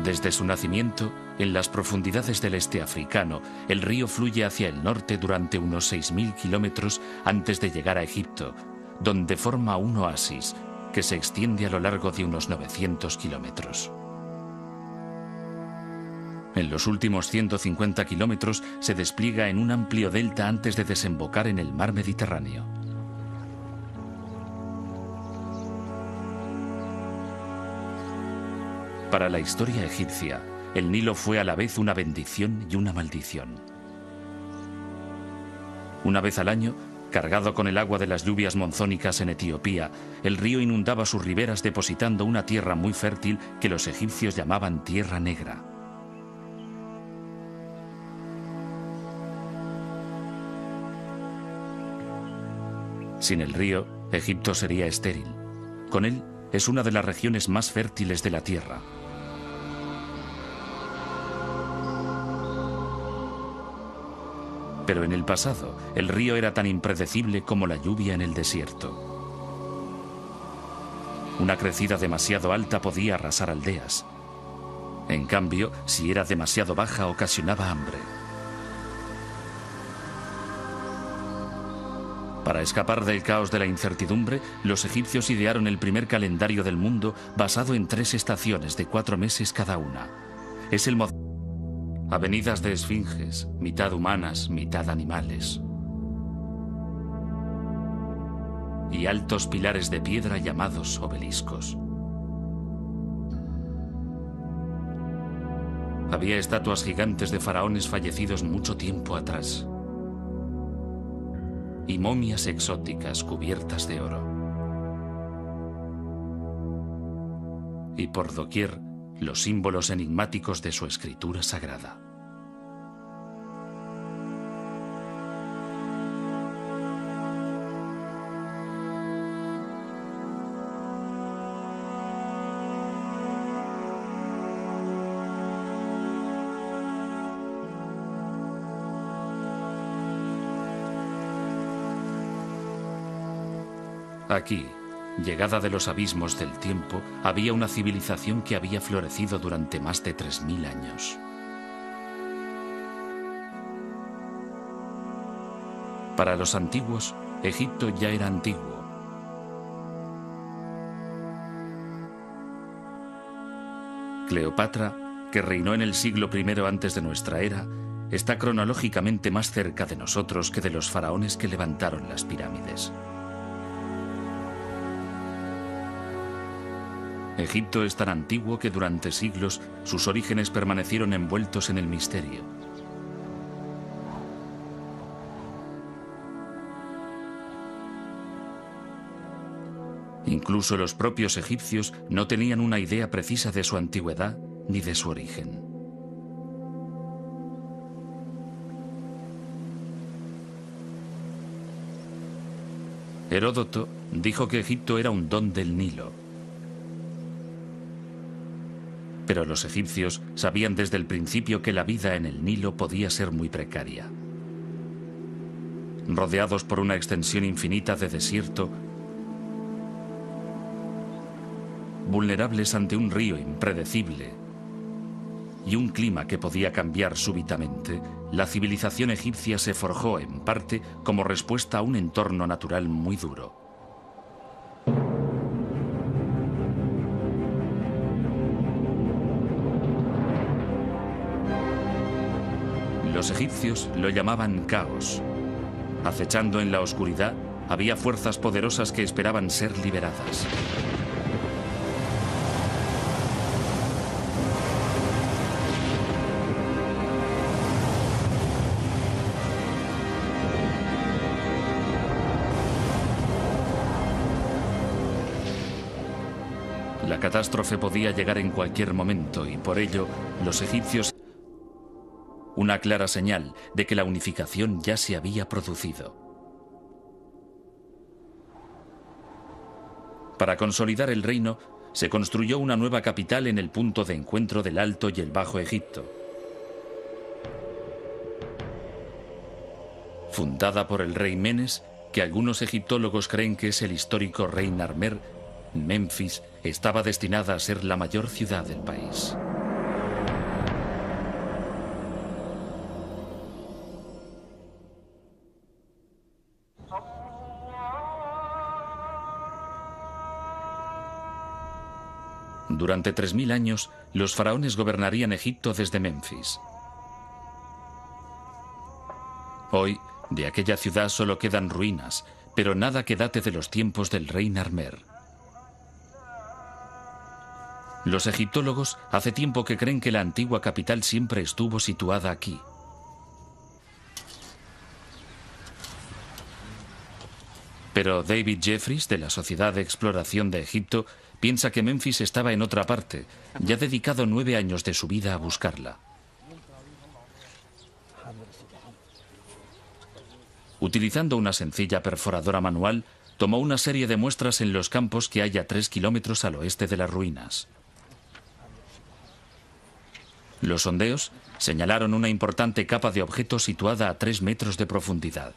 Desde su nacimiento, en las profundidades del este africano, el río fluye hacia el norte durante unos 6000 kilómetros antes de llegar a Egipto, donde forma un oasis que se extiende a lo largo de unos 900 kilómetros. En los últimos 150 kilómetros se despliega en un amplio delta antes de desembocar en el mar Mediterráneo. Para la historia egipcia, el Nilo fue a la vez una bendición y una maldición. Una vez al año, cargado con el agua de las lluvias monzónicas en Etiopía, el río inundaba sus riberas depositando una tierra muy fértil que los egipcios llamaban Tierra Negra. Sin el río, Egipto sería estéril. Con él, es una de las regiones más fértiles de la tierra. Pero en el pasado, el río era tan impredecible como la lluvia en el desierto. Una crecida demasiado alta podía arrasar aldeas. En cambio, si era demasiado baja, ocasionaba hambre. Para escapar del caos de la incertidumbre, los egipcios idearon el primer calendario del mundo basado en 3 estaciones de 4 meses cada una. Es el modelo. Avenidas de esfinges, mitad humanas, mitad animales. Y altos pilares de piedra llamados obeliscos. Había estatuas gigantes de faraones fallecidos mucho tiempo atrás. Y momias exóticas cubiertas de oro. Y por doquier, los símbolos enigmáticos de su escritura sagrada. Aquí, llegada de los abismos del tiempo, había una civilización que había florecido durante más de 3000 años. Para los antiguos, Egipto ya era antiguo. Cleopatra, que reinó en el siglo I antes de nuestra era, está cronológicamente más cerca de nosotros que de los faraones que levantaron las pirámides. Egipto es tan antiguo que durante siglos sus orígenes permanecieron envueltos en el misterio. Incluso los propios egipcios no tenían una idea precisa de su antigüedad ni de su origen. Heródoto dijo que Egipto era un don del Nilo. Pero los egipcios sabían desde el principio que la vida en el Nilo podía ser muy precaria. rodeados por una extensión infinita de desierto, vulnerables ante un río impredecible y un clima que podía cambiar súbitamente, la civilización egipcia se forjó en parte como respuesta a un entorno natural muy duro. Los egipcios lo llamaban caos. Acechando en la oscuridad, había fuerzas poderosas que esperaban ser liberadas. La catástrofe podía llegar en cualquier momento y por ello los egipcios... Una clara señal de que la unificación ya se había producido. Para consolidar el reino, se construyó una nueva capital en el punto de encuentro del Alto y el Bajo Egipto. Fundada por el rey Menes, que algunos egiptólogos creen que es el histórico rey Narmer, Menfis estaba destinada a ser la mayor ciudad del país. Durante 3000 años, los faraones gobernarían Egipto desde Menfis. Hoy, de aquella ciudad solo quedan ruinas, pero nada que date de los tiempos del rey Narmer. Los egiptólogos hace tiempo que creen que la antigua capital siempre estuvo situada aquí. Pero David Jeffries, de la Sociedad de Exploración de Egipto, piensa que Menfis estaba en otra parte y ha dedicado 9 años de su vida a buscarla. Utilizando una sencilla perforadora manual, tomó una serie de muestras en los campos que hay a 3 kilómetros al oeste de las ruinas. Los sondeos señalaron una importante capa de objetos situada a 3 metros de profundidad.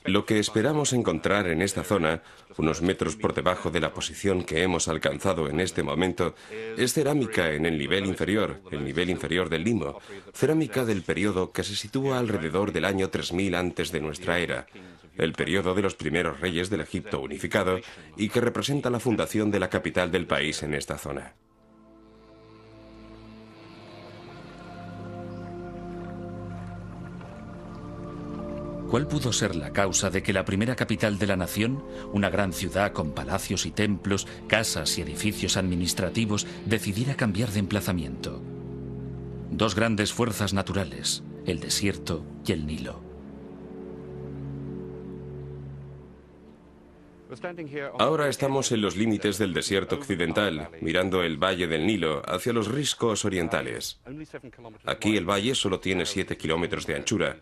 Lo que esperamos encontrar en esta zona, unos metros por debajo de la posición que hemos alcanzado en este momento, es cerámica en el nivel inferior del limo, cerámica del periodo que se sitúa alrededor del año 3000 antes de nuestra era, el periodo de los primeros reyes del Egipto unificado y que representa la fundación de la capital del país en esta zona. ¿Cuál pudo ser la causa de que la primera capital de la nación, una gran ciudad con palacios y templos, casas y edificios administrativos, decidiera cambiar de emplazamiento? 2 grandes fuerzas naturales, el desierto y el Nilo. Ahora estamos en los límites del desierto occidental, mirando el valle del Nilo hacia los riscos orientales. Aquí el valle solo tiene 7 kilómetros de anchura.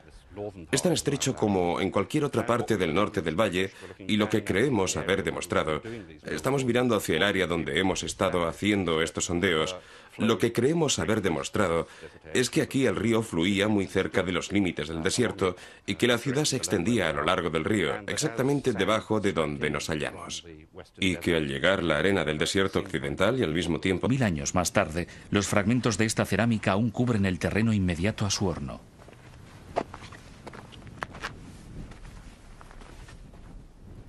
Es tan estrecho como en cualquier otra parte del norte del valle y lo que creemos haber demostrado, estamos mirando hacia el área donde hemos estado haciendo estos sondeos, lo que creemos haber demostrado es que aquí el río fluía muy cerca de los límites del desierto y que la ciudad se extendía a lo largo del río, exactamente debajo de donde nos hallamos. Y que al llegar la arena del desierto occidental y al mismo tiempo... 1000 años más tarde, los fragmentos de esta cerámica aún cubren el terreno inmediato a su horno.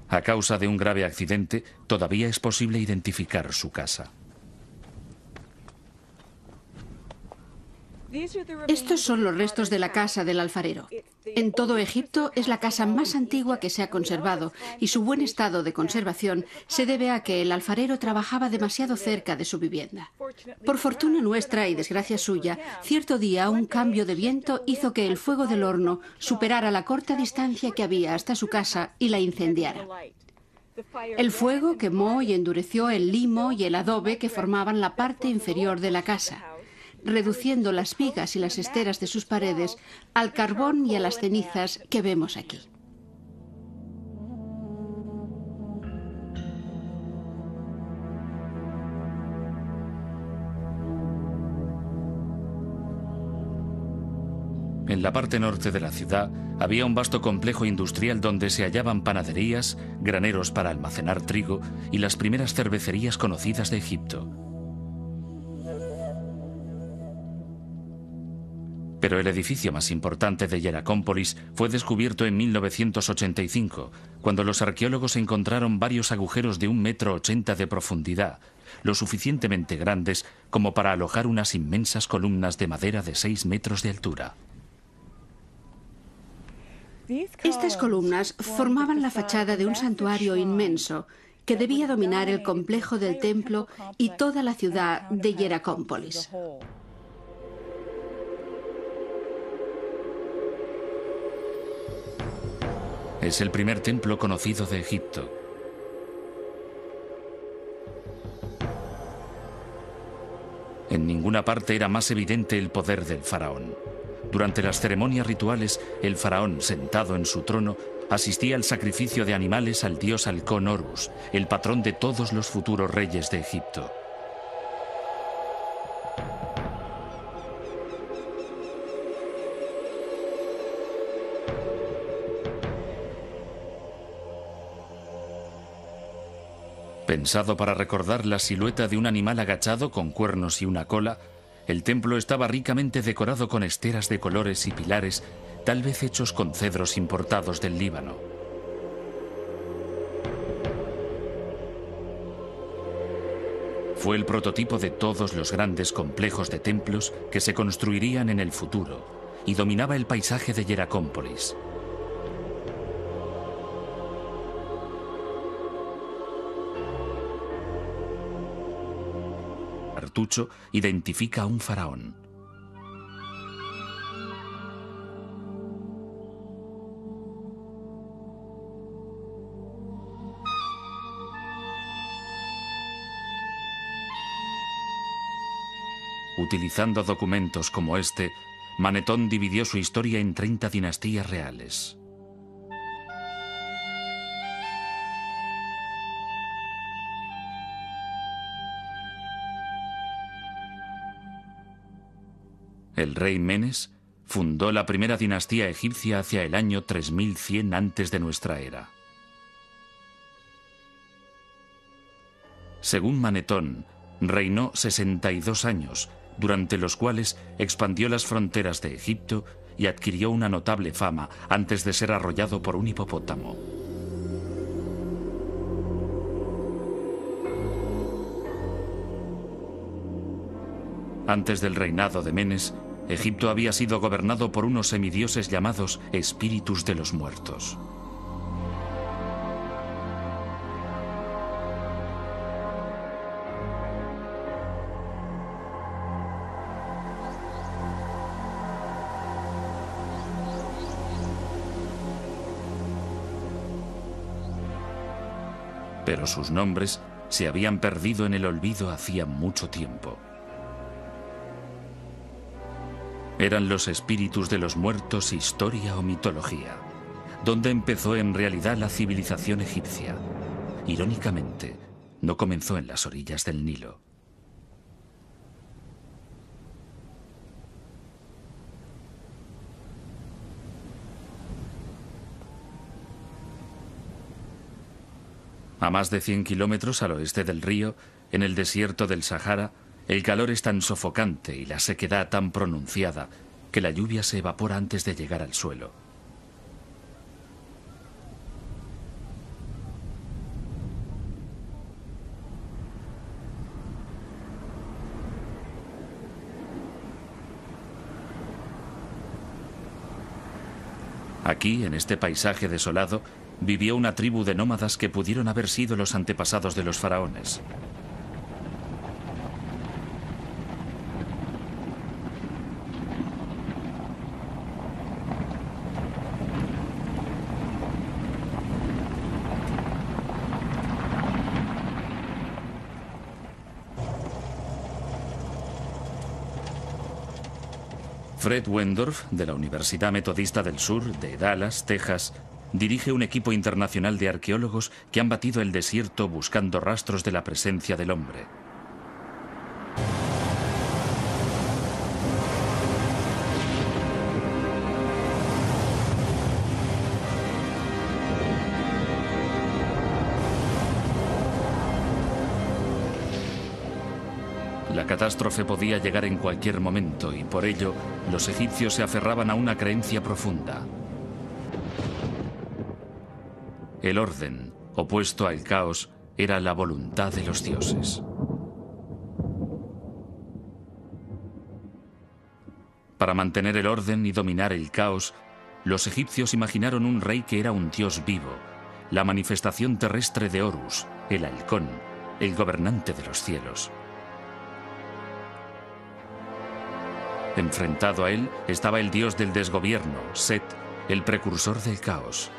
A causa de un grave accidente, todavía es posible identificar su casa. Estos son los restos de la casa del alfarero. En todo Egipto es la casa más antigua que se ha conservado y su buen estado de conservación se debe a que el alfarero trabajaba demasiado cerca de su vivienda. Por fortuna nuestra y desgracia suya, cierto día un cambio de viento hizo que el fuego del horno superara la corta distancia que había hasta su casa y la incendiara. El fuego quemó y endureció el limo y el adobe que formaban la parte inferior de la casa, reduciendo las vigas y las esteras de sus paredes al carbón y a las cenizas que vemos aquí. En la parte norte de la ciudad había un vasto complejo industrial donde se hallaban panaderías, graneros para almacenar trigo y las primeras cervecerías conocidas de Egipto. Pero el edificio más importante de Hieracómpolis fue descubierto en 1985, cuando los arqueólogos encontraron varios agujeros de 1,80 m de profundidad, lo suficientemente grandes como para alojar unas inmensas columnas de madera de 6 metros de altura. Estas columnas formaban la fachada de un santuario inmenso que debía dominar el complejo del templo y toda la ciudad de Hieracómpolis. Es el primer templo conocido de Egipto. En ninguna parte era más evidente el poder del faraón. Durante las ceremonias rituales, el faraón, sentado en su trono, asistía al sacrificio de animales al dios halcón Horus, el patrón de todos los futuros reyes de Egipto. Pensado para recordar la silueta de un animal agachado con cuernos y una cola, el templo estaba ricamente decorado con esteras de colores y pilares, tal vez hechos con cedros importados del Líbano. Fue el prototipo de todos los grandes complejos de templos que se construirían en el futuro y dominaba el paisaje de Hieracómpolis. Cartucho identifica a un faraón. Utilizando documentos como este, Manetón dividió su historia en 30 dinastías reales. El rey Menes fundó la primera dinastía egipcia hacia el año 3100 antes de nuestra era. Según Manetón, reinó 62 años, durante los cuales expandió las fronteras de Egipto y adquirió una notable fama antes de ser arrollado por un hipopótamo. Antes del reinado de Menes, Egipto había sido gobernado por unos semidioses llamados espíritus de los muertos. Pero sus nombres se habían perdido en el olvido hacía mucho tiempo. ¿Eran los espíritus de los muertos historia o mitología? ¿Dónde empezó en realidad la civilización egipcia? Irónicamente, no comenzó en las orillas del Nilo. A más de 100 kilómetros al oeste del río, en el desierto del Sahara, el calor es tan sofocante y la sequedad tan pronunciada que la lluvia se evapora antes de llegar al suelo. Aquí, en este paisaje desolado, vivió una tribu de nómadas que pudieron haber sido los antepasados de los faraones. Fred Wendorf, de la Universidad Metodista del Sur, de Dallas, Texas, dirige un equipo internacional de arqueólogos que han batido el desierto buscando rastros de la presencia del hombre. catástrofe podía llegar en cualquier momento y por ello los egipcios se aferraban a una creencia profunda. El orden, opuesto al caos, era la voluntad de los dioses. Para mantener el orden y dominar el caos, los egipcios imaginaron un rey que era un dios vivo, la manifestación terrestre de Horus, el halcón, el gobernante de los cielos. Enfrentado a él estaba el dios del desgobierno, Set, el precursor del caos.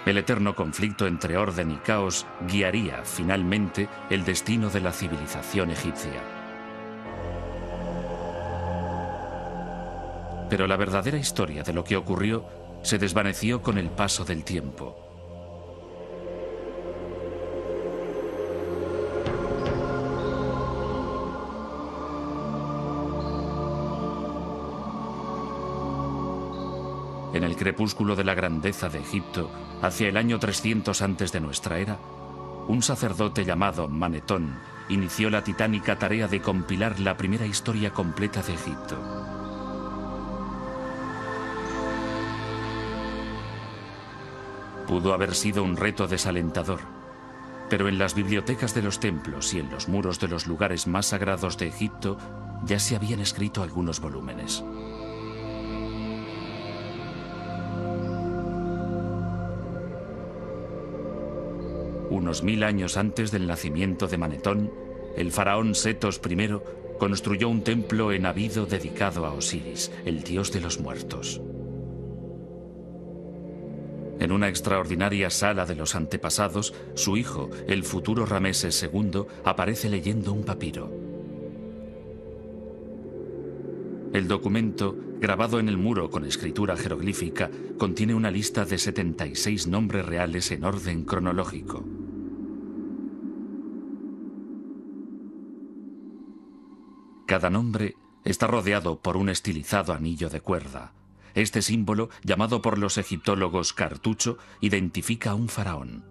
El eterno conflicto entre orden y caos guiaría, finalmente, el destino de la civilización egipcia. Pero la verdadera historia de lo que ocurrió se desvaneció con el paso del tiempo. En el crepúsculo de la grandeza de Egipto, hacia el año 300 antes de nuestra era, un sacerdote llamado Manetón inició la titánica tarea de compilar la primera historia completa de Egipto. Pudo haber sido un reto desalentador, pero en las bibliotecas de los templos y en los muros de los lugares más sagrados de Egipto ya se habían escrito algunos volúmenes. Unos 1000 años antes del nacimiento de Manetón, el faraón Setos I construyó un templo en Abido dedicado a Osiris, el dios de los muertos. En una extraordinaria sala de los antepasados, su hijo, el futuro Rameses II, aparece leyendo un papiro. El documento, grabado en el muro con escritura jeroglífica, contiene una lista de 76 nombres reales en orden cronológico. Cada nombre está rodeado por un estilizado anillo de cuerda. Este símbolo, llamado por los egiptólogos cartucho, identifica a un faraón.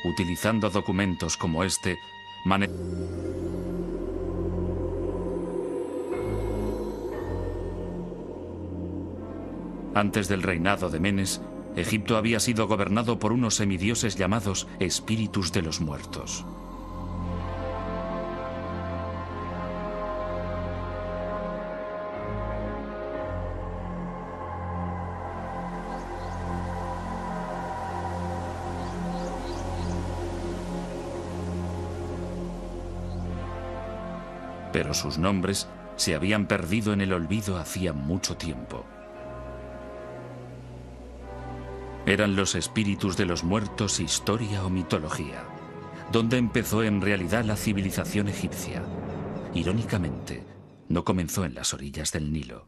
Utilizando documentos como este, antes del reinado de Menes, Egipto había sido gobernado por unos semidioses llamados espíritus de los muertos. Pero sus nombres se habían perdido en el olvido hacía mucho tiempo. ¿Eran los espíritus de los muertos historia o mitología? ¿Dónde empezó en realidad la civilización egipcia? Irónicamente, no comenzó en las orillas del Nilo.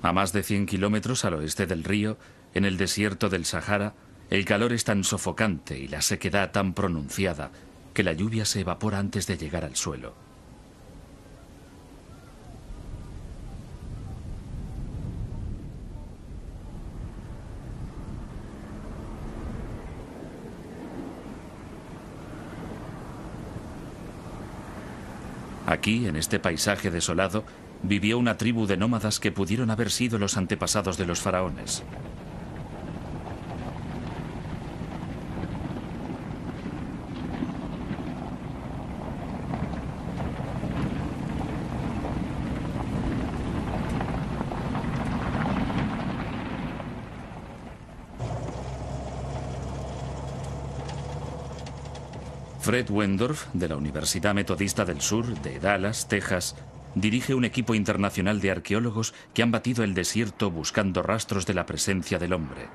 A más de 100 kilómetros al oeste del río, en el desierto del Sahara, el calor es tan sofocante y la sequedad tan pronunciada que la lluvia se evapora antes de llegar al suelo. Aquí, en este paisaje desolado, vivió una tribu de nómadas que pudieron haber sido los antepasados de los faraones. Fred Wendorf, de la Universidad Metodista del Sur, de Dallas, Texas, dirige un equipo internacional de arqueólogos que han batido el desierto buscando rastros de la presencia del hombre.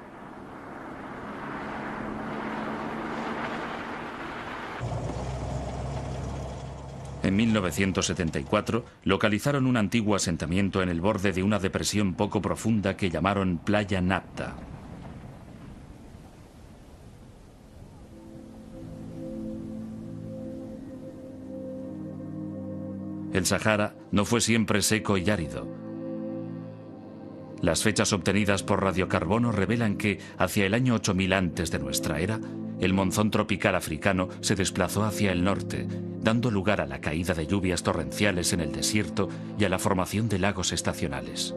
En 1974 localizaron un antiguo asentamiento en el borde de una depresión poco profunda que llamaron Playa Nabta. El Sahara no fue siempre seco y árido. Las fechas obtenidas por radiocarbono revelan que, hacia el año 8000 antes de nuestra era, el monzón tropical africano se desplazó hacia el norte, dando lugar a la caída de lluvias torrenciales en el desierto y a la formación de lagos estacionales.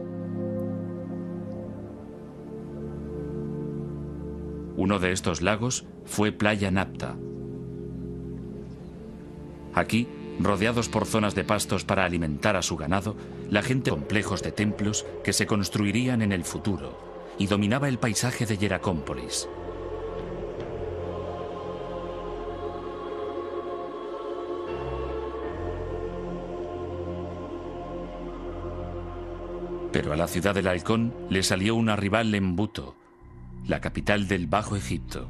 Uno de estos lagos fue Playa Nabta. Aquí, rodeados por zonas de pastos para alimentar a su ganado, la gente complejos de templos que se construirían en el futuro, y dominaba el paisaje de Hieracómpolis. Pero a la ciudad del Halcón le salió una rival en Buto, la capital del Bajo Egipto.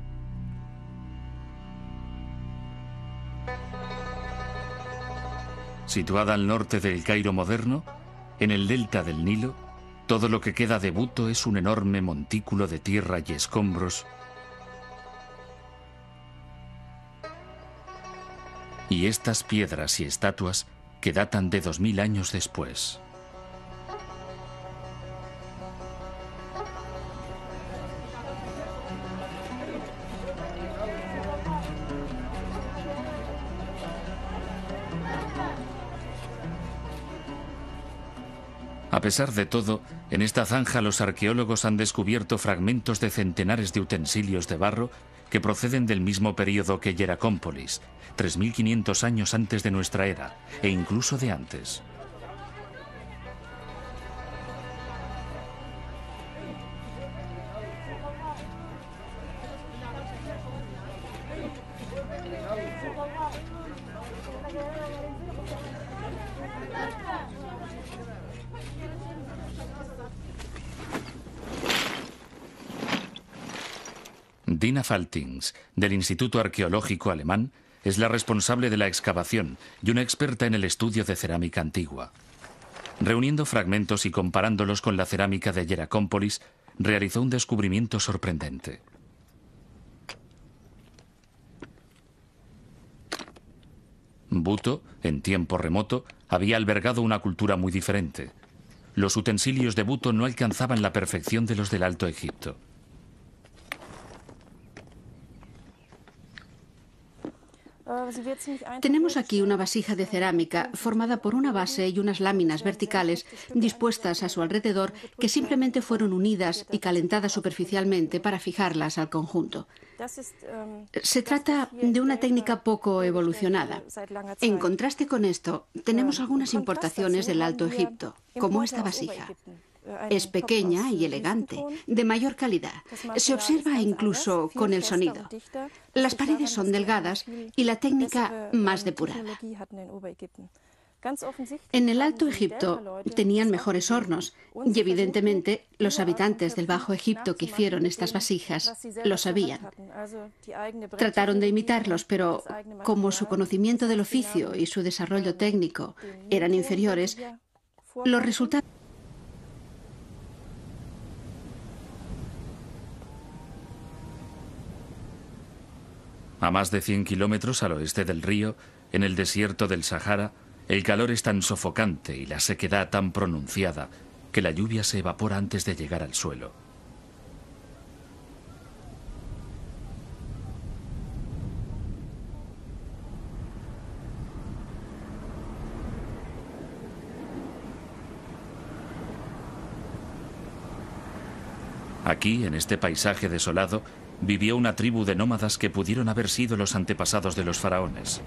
Situada al norte del Cairo moderno, en el delta del Nilo, todo lo que queda de Buto es un enorme montículo de tierra y escombros, y estas piedras y estatuas que datan de 2000 años después. A pesar de todo, en esta zanja los arqueólogos han descubierto fragmentos de centenares de utensilios de barro que proceden del mismo periodo que Hieracómpolis, 3500 años antes de nuestra era, e incluso de antes. Dina Faltings, del Instituto Arqueológico Alemán, es la responsable de la excavación y una experta en el estudio de cerámica antigua. Reuniendo fragmentos y comparándolos con la cerámica de Hieracómpolis, realizó un descubrimiento sorprendente. Buto, en tiempo remoto, había albergado una cultura muy diferente. Los utensilios de Buto no alcanzaban la perfección de los del Alto Egipto. Tenemos aquí una vasija de cerámica formada por una base y unas láminas verticales dispuestas a su alrededor que simplemente fueron unidas y calentadas superficialmente para fijarlas al conjunto. Se trata de una técnica poco evolucionada. En contraste con esto, tenemos algunas importaciones del Alto Egipto, como esta vasija. Es pequeña y elegante, de mayor calidad. Se observa incluso con el sonido. Las paredes son delgadas y la técnica más depurada. En el Alto Egipto tenían mejores hornos y evidentemente los habitantes del Bajo Egipto que hicieron estas vasijas lo sabían. Trataron de imitarlos, pero como su conocimiento del oficio y su desarrollo técnico eran inferiores, los resultados... A más de 100 kilómetros al oeste del río, en el desierto del Sahara, el calor es tan sofocante y la sequedad tan pronunciada que la lluvia se evapora antes de llegar al suelo. Aquí, en este paisaje desolado, vivió una tribu de nómadas que pudieron haber sido los antepasados de los faraones.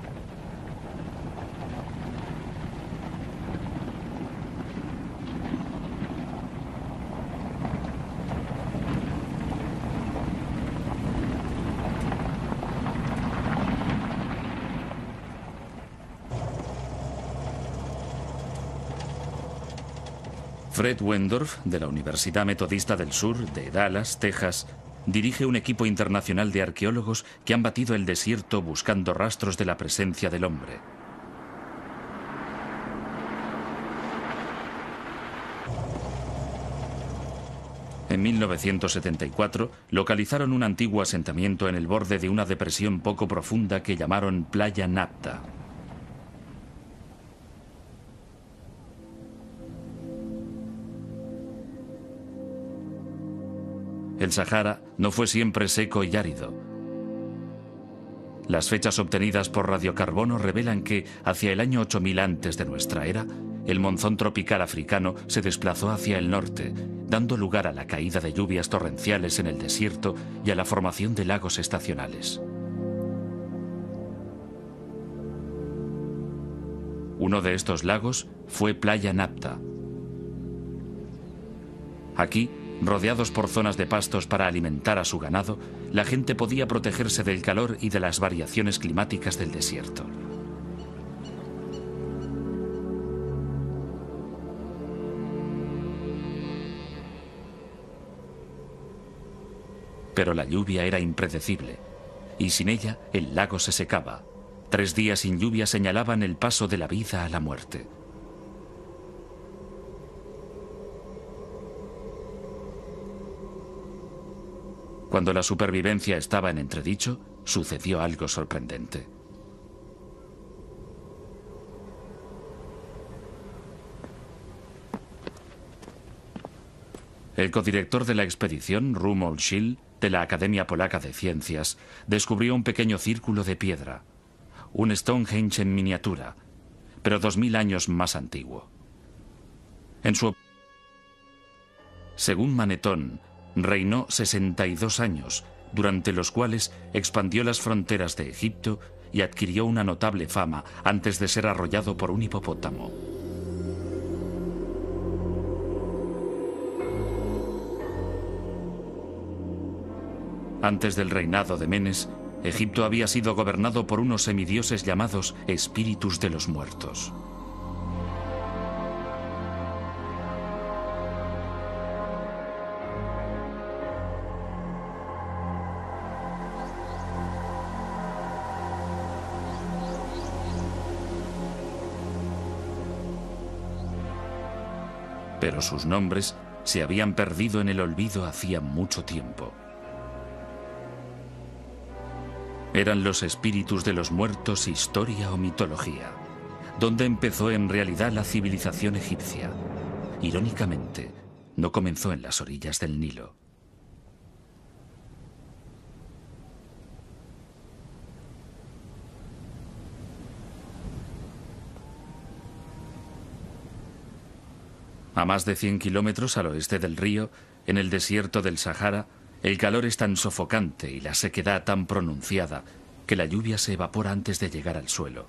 Fred Wendorf, de la Universidad Metodista del Sur, de Dallas, Texas, dirige un equipo internacional de arqueólogos que han batido el desierto buscando rastros de la presencia del hombre. En 1974 localizaron un antiguo asentamiento en el borde de una depresión poco profunda que llamaron Playa Nabta. El Sahara no fue siempre seco y árido. Las fechas obtenidas por radiocarbono revelan que, hacia el año 8000 antes de nuestra era, el monzón tropical africano se desplazó hacia el norte, dando lugar a la caída de lluvias torrenciales en el desierto y a la formación de lagos estacionales. Uno de estos lagos fue Playa Nabta. Aquí, rodeados por zonas de pastos para alimentar a su ganado, la gente podía protegerse del calor y de las variaciones climáticas del desierto. Pero la lluvia era impredecible, y sin ella el lago se secaba. 3 días sin lluvia señalaban el paso de la vida a la muerte. Cuando la supervivencia estaba en entredicho, sucedió algo sorprendente. El codirector de la expedición, Romuald Schill, de la Academia Polaca de Ciencias, descubrió un pequeño círculo de piedra, un Stonehenge en miniatura, pero 2000 años más antiguo. Según Manetón, reinó 62 años, durante los cuales expandió las fronteras de Egipto y adquirió una notable fama antes de ser arrollado por un hipopótamo. Antes del reinado de Menes, Egipto había sido gobernado por unos semidioses llamados espíritus de los muertos. Pero sus nombres se habían perdido en el olvido hacía mucho tiempo. ¿Eran los espíritus de los muertos historia o mitología? ¿Dónde empezó en realidad la civilización egipcia? Irónicamente, no comenzó en las orillas del Nilo. A más de 100 kilómetros al oeste del río, en el desierto del Sahara, el calor es tan sofocante y la sequedad tan pronunciada que la lluvia se evapora antes de llegar al suelo.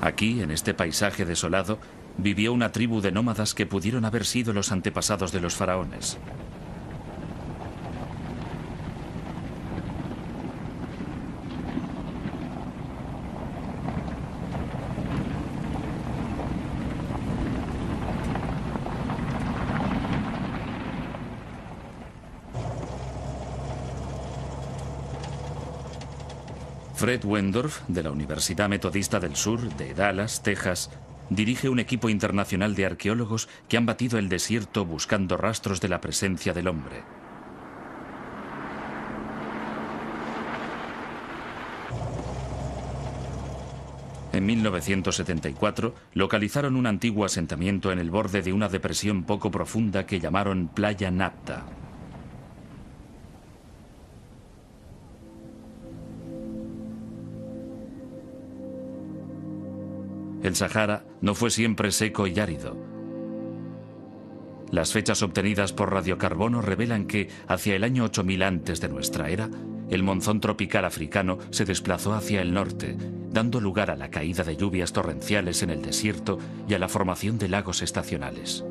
Aquí, en este paisaje desolado, vivió una tribu de nómadas que pudieron haber sido los antepasados de los faraones. Fred Wendorf, de la Universidad Metodista del Sur, de Dallas, Texas, dirige un equipo internacional de arqueólogos que han batido el desierto buscando rastros de la presencia del hombre. En 1974 localizaron un antiguo asentamiento en el borde de una depresión poco profunda que llamaron Playa Nabta. El Sahara no fue siempre seco y árido. Las fechas obtenidas por radiocarbono revelan que, hacia el año 8000 antes de nuestra era, el monzón tropical africano se desplazó hacia el norte, dando lugar a la caída de lluvias torrenciales en el desierto y a la formación de lagos estacionales.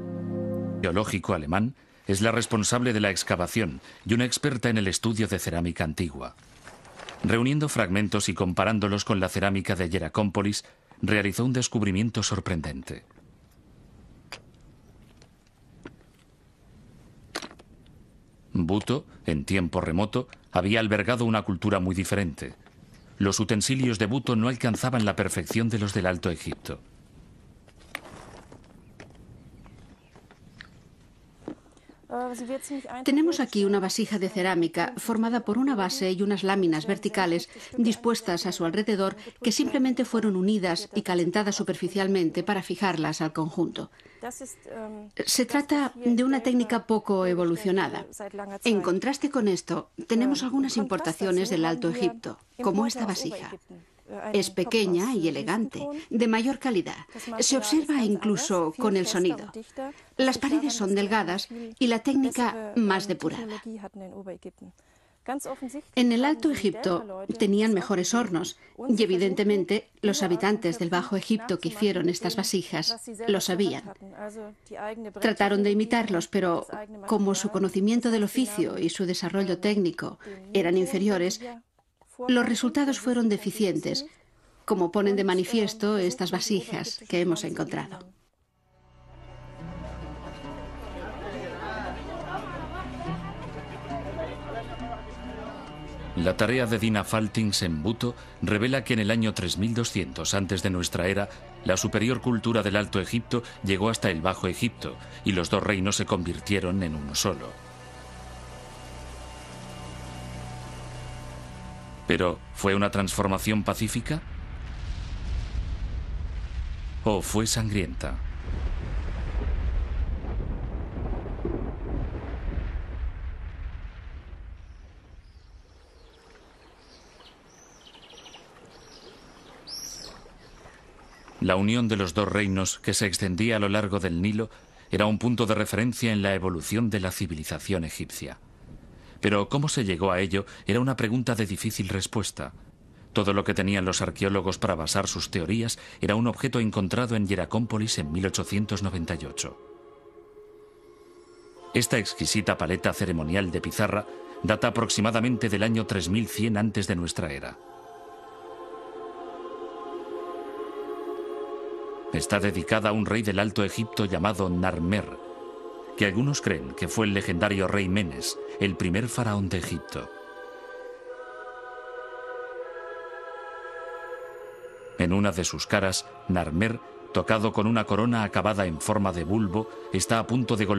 El geológico alemán es la responsable de la excavación y una experta en el estudio de cerámica antigua. Reuniendo fragmentos y comparándolos con la cerámica de Hieracómpolis, realizó un descubrimiento sorprendente. Buto, en tiempo remoto, había albergado una cultura muy diferente. Los utensilios de Buto no alcanzaban la perfección de los del Alto Egipto. Tenemos aquí una vasija de cerámica formada por una base y unas láminas verticales dispuestas a su alrededor que simplemente fueron unidas y calentadas superficialmente para fijarlas al conjunto. Se trata de una técnica poco evolucionada. En contraste con esto, tenemos algunas importaciones del Alto Egipto, como esta vasija. Es pequeña y elegante, de mayor calidad. Se observa incluso con el sonido. Las paredes son delgadas y la técnica más depurada. En el Alto Egipto tenían mejores hornos y evidentemente los habitantes del Bajo Egipto que hicieron estas vasijas lo sabían. Trataron de imitarlos, pero como su conocimiento del oficio y su desarrollo técnico eran inferiores, los resultados fueron deficientes, como ponen de manifiesto estas vasijas que hemos encontrado. La tarea de Dina Faltings en Buto revela que en el año 3200 antes de nuestra era, la superior cultura del Alto Egipto llegó hasta el Bajo Egipto y los dos reinos se convirtieron en uno solo. ¿Pero fue una transformación pacífica? ¿O fue sangrienta? La unión de los dos reinos, que se extendía a lo largo del Nilo, era un punto de referencia en la evolución de la civilización egipcia. Pero cómo se llegó a ello era una pregunta de difícil respuesta. Todo lo que tenían los arqueólogos para basar sus teorías era un objeto encontrado en Hieracómpolis en 1898. Esta exquisita paleta ceremonial de pizarra data aproximadamente del año 3100 antes de nuestra era. Está dedicada a un rey del Alto Egipto llamado Narmer, que algunos creen que fue el legendario rey Menes, el primer faraón de Egipto. En una de sus caras, Narmer, tocado con una corona acabada en forma de bulbo, está a punto de golpear